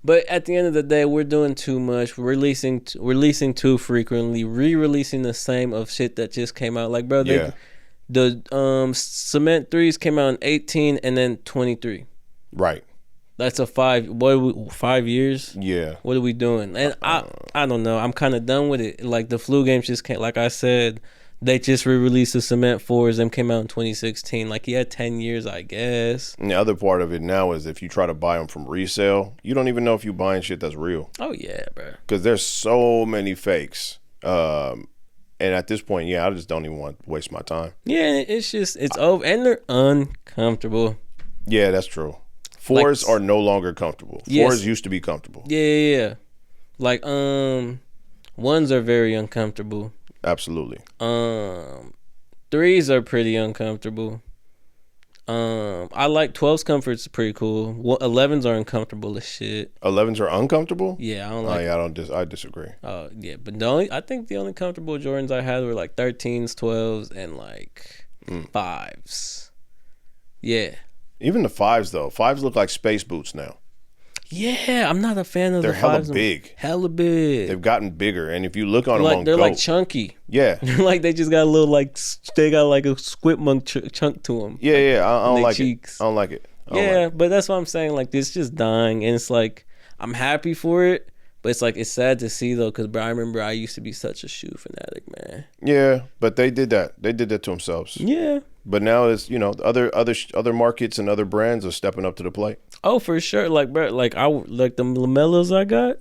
But at the end of the day, we're doing too much. We're releasing too frequently, re-releasing the same of shit that just came out. Like, bro, the Cement 3s came out in 18 and then 23. Right. That's a 5 years? Yeah. What are we doing? And I don't know. I'm kind of done with it. Like, the flu games just came, like I said, they just re-released the Cement 4s. Them came out in 2016. Like, yeah, 10 years, I guess. And the other part of it now is if you try to buy them from resale, you don't even know if you're buying shit that's real. Oh, yeah, bro. Because there's so many fakes. And at this point, I just don't even want to waste my time. Yeah, it's over. And they're uncomfortable. Yeah, that's true. 4s are no longer comfortable. 4s used to be comfortable. Yeah. Like, 1s are very uncomfortable. Absolutely. 3s are pretty uncomfortable. I like 12's comfort's pretty cool. 11s are uncomfortable as shit. 11s are uncomfortable? Yeah, I don't like. I disagree. Yeah, but I think the only comfortable Jordans I had were like 13s, 12s, and like 5s. Yeah. Even the 5s though. 5s look like space boots now. Yeah, I'm not a fan of the 5s. They're hella big. Hella big. They've gotten bigger, and if you look on them on they're GOAT, like chunky. Yeah. Like they just got a little they got like a squid chunk to them. Yeah. I don't like it. I don't like it. But that's what I'm saying. Like it's just dying, and it's like I'm happy for it, but it's like it's sad to see though, because I remember I used to be such a shoe fanatic, man. Yeah, but they did that. They did that to themselves. Yeah. But now it's other markets and other brands are stepping up to the plate. Oh, for sure. Like, bro, like the lamellas I got,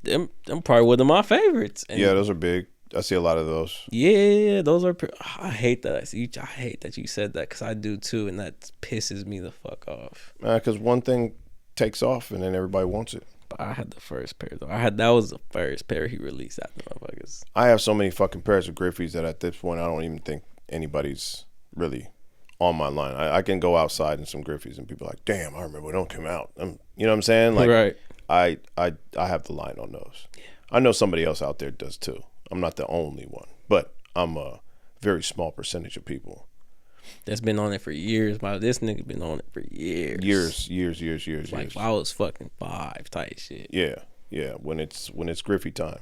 them probably one of my favorites. And yeah, those are big. I see a lot of those. Yeah, those are. I hate that. I hate that you said that because I do too, and that pisses me the fuck off. Because one thing takes off and then everybody wants it. But I had the first pair though. That was the first pair he released after motherfuckers. I have so many fucking pairs of Griffies that at this point I don't even think anybody's really on my line. I can go outside in some Griffies and people are like, damn, I remember when they don't come out. You know what I'm saying? Like, right. I have the line on those. Yeah. I know somebody else out there does too. I'm not the only one, but I'm a very small percentage of people that's been on it for years. Wow, this nigga been on it for years. Years. Like I was fucking 5 type shit. Yeah. When it's Griffey time,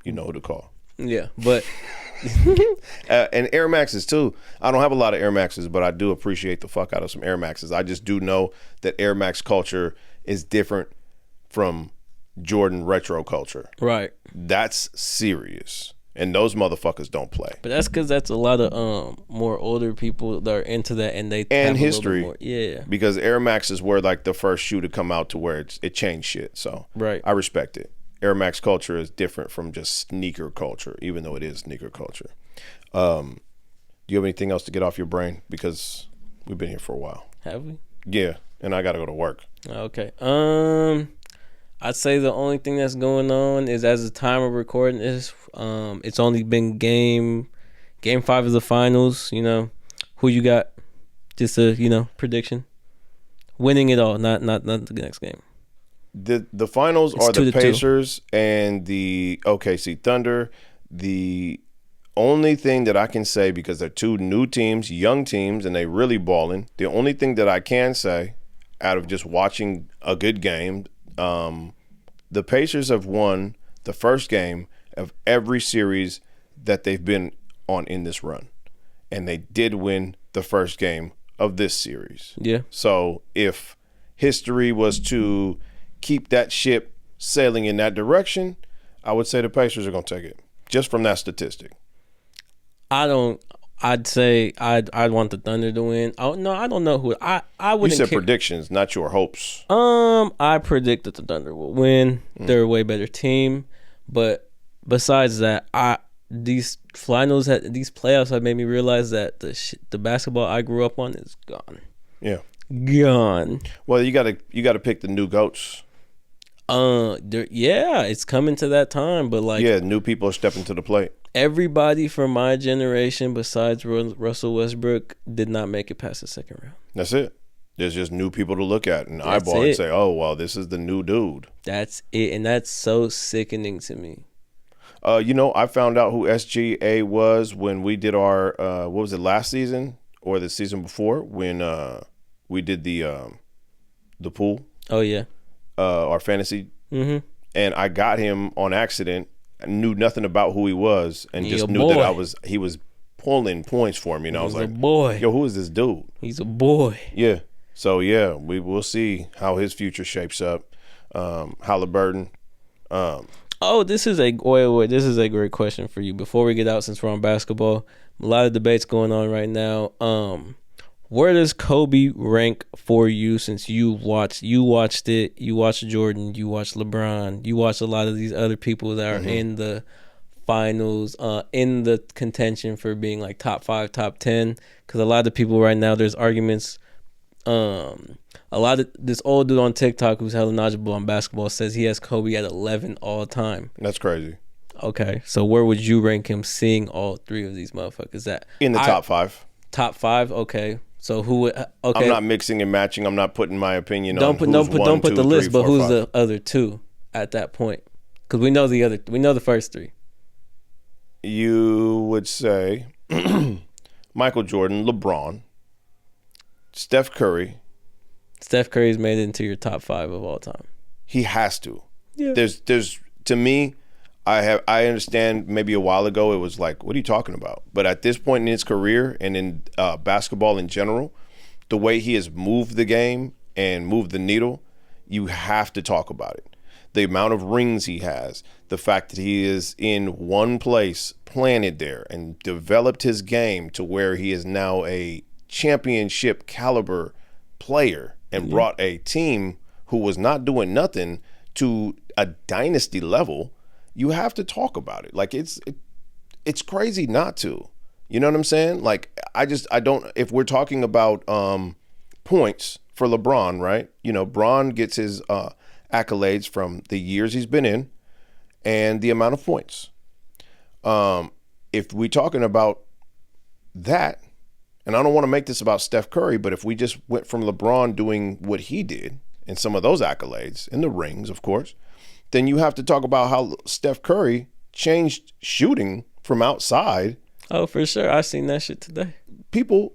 you know who to call. Yeah, but and Air Maxes too. I don't have a lot of Air Maxes, but I do appreciate the fuck out of some Air Maxes. I just do know that Air Max culture is different from Jordan retro culture. Right. That's serious. And those motherfuckers don't play. But that's because that's a lot of more older people that are into that, and they and history. More. Yeah. Because Air Maxes were like the first shoe to come out to where it changed shit. So right. I respect it. Air Max culture is different from just sneaker culture, even though it is sneaker culture. Do you have anything else to get off your brain? Because we've been here for a while. Have we? Yeah, and I got to go to work. Okay. I'd say the only thing that's going on is as the time of recording is, it's only been game 5 of the finals. You know, who you got? Just a prediction. Winning it all, not the next game. The finals are the Pacers and the OKC Thunder. The only thing that I can say, because they're two new teams, young teams, and they really balling, the only thing that I can say out of just watching a good game, the Pacers have won the first game of every series that they've been on in this run. And they did win the first game of this series. Yeah. So if history was to keep that ship sailing in that direction, I would say the Pacers are going to take it. just from that statistic? I'd say I'd want the Thunder to win. Oh no, I don't know who. I wouldn't. You said predictions, not your hopes. I predict that the Thunder will win. They're a way better team, but besides that, these playoffs have made me realize that the basketball I grew up on is gone. Yeah, gone. Well, you gotta pick the new goats. Yeah, it's coming to that time, but like, yeah, new people are stepping to the plate. Everybody from my generation, besides Russell Westbrook, did not make it past the second round. That's it. There's just new people to look at and eyeball and say, "Oh, well, this is the new dude." That's it, and that's so sickening to me. I found out who SGA was when we did our what was it, last season or the season before, when we did the pool. Oh yeah. Our fantasy. Mm-hmm. And I got him on accident. I knew nothing about who he was, and just knew that he was pulling points for me. And I was like, boy. Yo, who is this dude? He's a boy. Yeah. So yeah, we'll see how his future shapes up. Halliburton. This is a great question for you. Before we get out, since we're on basketball, a lot of debates going on right now. Where does Kobe rank for you, since you watched it, you watched Jordan, you watched LeBron, you watched a lot of these other people that are in the finals, in the contention for being like top 5, top 10? Because a lot of people right now, there's arguments. A lot of this old dude on TikTok who's hella knowledgeable on basketball says he has Kobe at 11 all time. That's crazy. Okay, so where would you rank him, seeing all three of these motherfuckers? In the top 5. Top 5, okay. So who would? Okay, I'm not mixing and matching. I'm not putting my opinion on. Don't put the list, but who's the other two at that point? Because we know the first three. You would say Michael Jordan, LeBron, Steph Curry. Steph Curry's made it into your top 5 of all time. He has to. Yeah. There's to me, I understand maybe a while ago it was like, what are you talking about? But at this point in his career and in basketball in general, the way he has moved the game and moved the needle, you have to talk about it. The amount of rings he has, the fact that he is in one place, planted there, and developed his game to where he is now a championship caliber player and brought a team who was not doing nothing to a dynasty level. You have to talk about it. Like it's crazy not to. You know what I'm saying? Like I don't. If we're talking about points for LeBron, right? Bron gets his accolades from the years he's been in and the amount of points. If we're talking about that, and I don't want to make this about Steph Curry, but if we just went from LeBron doing what he did and some of those accolades and the rings, of course, then you have to talk about how Steph Curry changed shooting from outside. Oh, for sure. I seen that shit today. People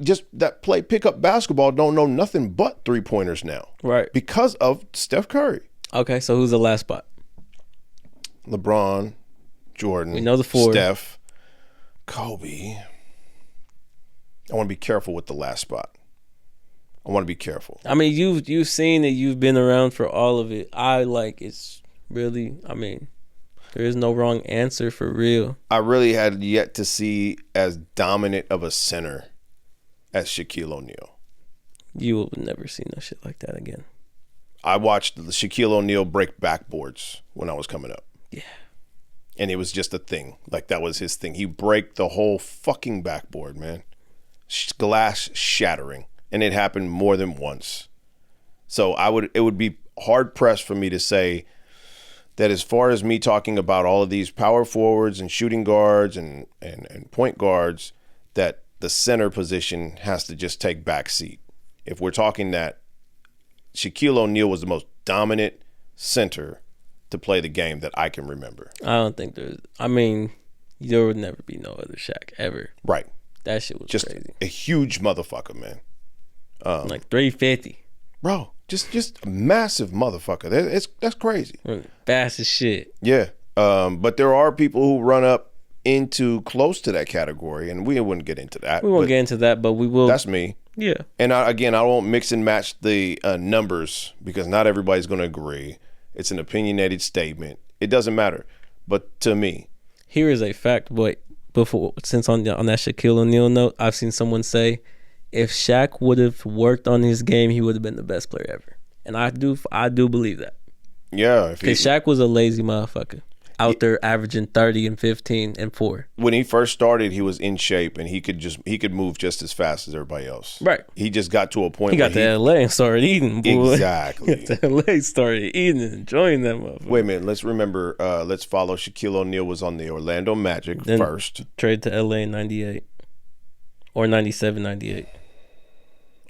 just that play pickup basketball don't know nothing but 3-pointers now. Right. Because of Steph Curry. Okay, so who's the last spot? LeBron, Jordan. We know the 4. Steph, Kobe. I want to be careful with the last spot. I want to be careful. I mean, you've seen it. You've been around for all of it. It's really, there is no wrong answer for real. I really had yet to see as dominant of a center as Shaquille O'Neal. You will never see no shit like that again. I watched Shaquille O'Neal break backboards when I was coming up. Yeah. And it was just a thing. Like, that was his thing. He break the whole fucking backboard, man. Glass shattering. And it happened more than once. So it would be hard pressed for me to say that as far as me talking about all of these power forwards and shooting guards and point guards, that the center position has to just take back seat. If we're talking that Shaquille O'Neal was the most dominant center to play the game that I can remember. I don't think there would never be no other Shaq ever. Right. That shit was just crazy. A huge motherfucker, man. Like 350. Bro, just a massive motherfucker. That's crazy. Fast as shit. Yeah. But there are people who run up into close to that category, and we wouldn't get into that. We won't get into that, but we will. That's me. Yeah. And I won't mix and match the numbers because not everybody's going to agree. It's an opinionated statement. It doesn't matter. But to me, Here is a fact, but before, since on that Shaquille O'Neal note, I've seen someone say, if Shaq would have worked on his game, he would have been the best player ever. And I do believe that. Yeah. Because Shaq was a lazy motherfucker. Out there averaging 30 and 15 and 4. When he first started, he was in shape and he could move just as fast as everybody else. Right. He just got to a point he got to LA and started eating, boy. Exactly. He got to LA, started eating and enjoying that motherfucker. Wait a minute. Let's remember. Let's follow. Shaquille O'Neal was on the Orlando Magic then first. Trade to LA in 98. Or 97, 98.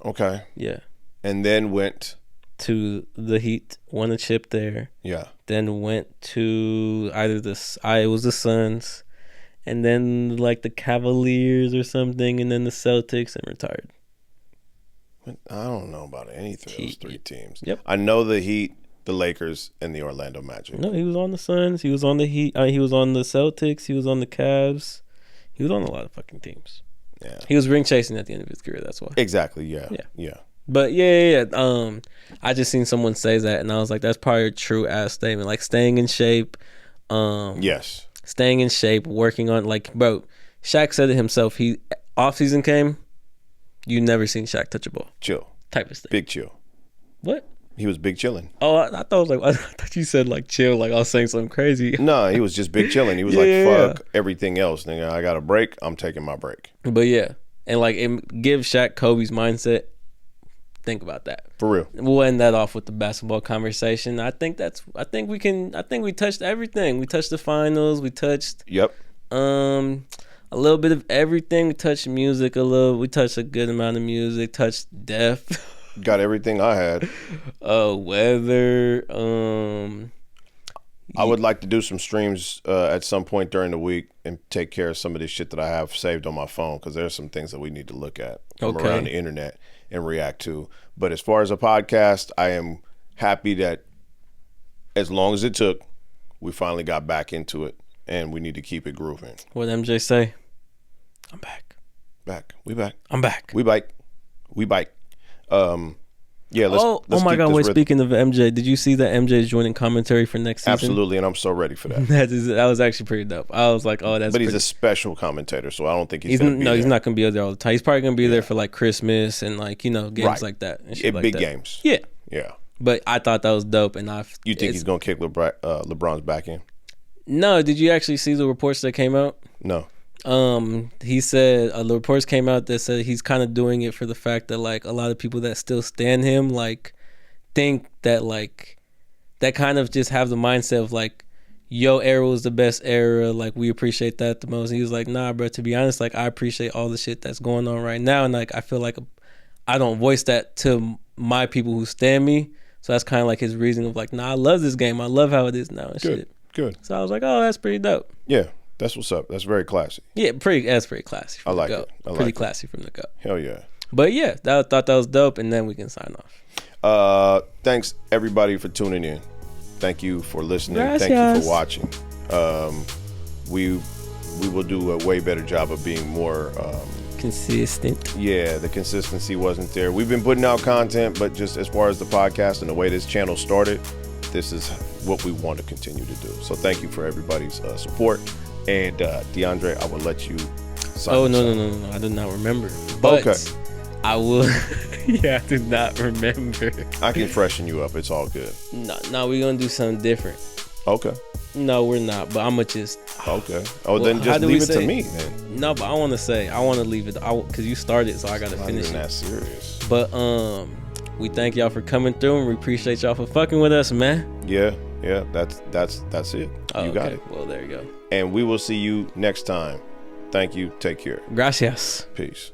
Okay. Yeah. And then went to the Heat, won a chip there. Yeah. Then went to either it was the Suns, and then like the Cavaliers or something, and then the Celtics, and retired. I don't know about any of those three teams. Yep. I know the Heat, the Lakers, and the Orlando Magic. No, he was on the Suns. He was on the Heat. He was on the Celtics. He was on the Cavs. He was on a lot of fucking teams. Yeah. He was ring chasing at the end of his career. That's why. Exactly. Yeah. But yeah. I just seen someone say that, and I was like, that's probably a true ass statement. Like staying in shape. Yes. Staying in shape, working on bro. Shaq said it himself. He off season came. You never seen Shaq touch a ball. Chill. Type of thing. Big chill. What? He was big chilling. Oh, I thought I thought you said like chill, like I was saying something crazy. No, he was just big chilling. He was fuck everything else. Nigga, I got a break. I'm taking my break. But yeah, and like it gives Shaq Kobe's mindset. Think about that. For real. We'll end that off with the basketball conversation. I think we touched everything. We touched the finals. We touched a little bit of everything. We touched music a little. We touched a good amount of music. Touched death. Got everything I had. Weather. I would like to do some streams at some point during the week and take care of some of this shit that I have saved on my phone, because there's some things that we need to look at from around the internet and react to. But as far as a podcast, I am happy that as long as it took, we finally got back into it, and we need to keep it grooving. What MJ say? I'm back. We back. I'm back. We bike. Yeah, let's oh my God! Wait, speaking of MJ, did you see that MJ is joining commentary for next season? Absolutely, and I'm so ready for that. That was actually pretty dope. I was like, oh, that's. But he's a special commentator, so I don't think he's gonna be no, there. He's not gonna be there all the time. He's probably gonna be there for like Christmas and like games like that and shit like big that. games. Yeah. But I thought that was dope, and You think he's gonna kick LeBron's back in? No. Did you actually see the reports that came out? No. He said the reports came out that said he's kind of doing it for the fact that like a lot of people that still stan him like think that like that kind of just have the mindset of like yo era was the best era, like we appreciate that the most. And he was like, nah bro, to be honest, like I appreciate all the shit that's going on right now, and like I feel like I don't voice that to my people who stan me, so that's kind of like his reason of like, nah, I love this game, I love how it is now and shit. Good. So I was like, oh, that's pretty dope. Yeah, that's what's up. That's very classy. Yeah, that's pretty classy from I like the it. go. Pretty classy from the go. Hell yeah. But yeah, I thought that was dope, and then we can sign off. Thanks everybody for tuning in. Thank you for listening. Gracias. Thank you for watching. We will do a way better job of being more consistent. Yeah, the consistency wasn't there. We've been putting out content, but just as far as the podcast and the way this channel started, this is what we want to continue to do. So thank you for everybody's support. And DeAndre, I will let you sign. Oh no, I did not remember. But okay. I will. Yeah, I did not remember. I can freshen you up. It's all good. No, we're gonna do something different. Okay. No, we're not. But I'ma just. Okay. Oh, then just leave it to me then. No, but I want to leave it because you started, so I gotta finish it. Not serious. But we thank y'all for coming through, and we appreciate y'all for fucking with us, man. Yeah. That's it. Oh, you got it. Well, there you go. And we will see you next time. Thank you. Take care. Gracias. Peace.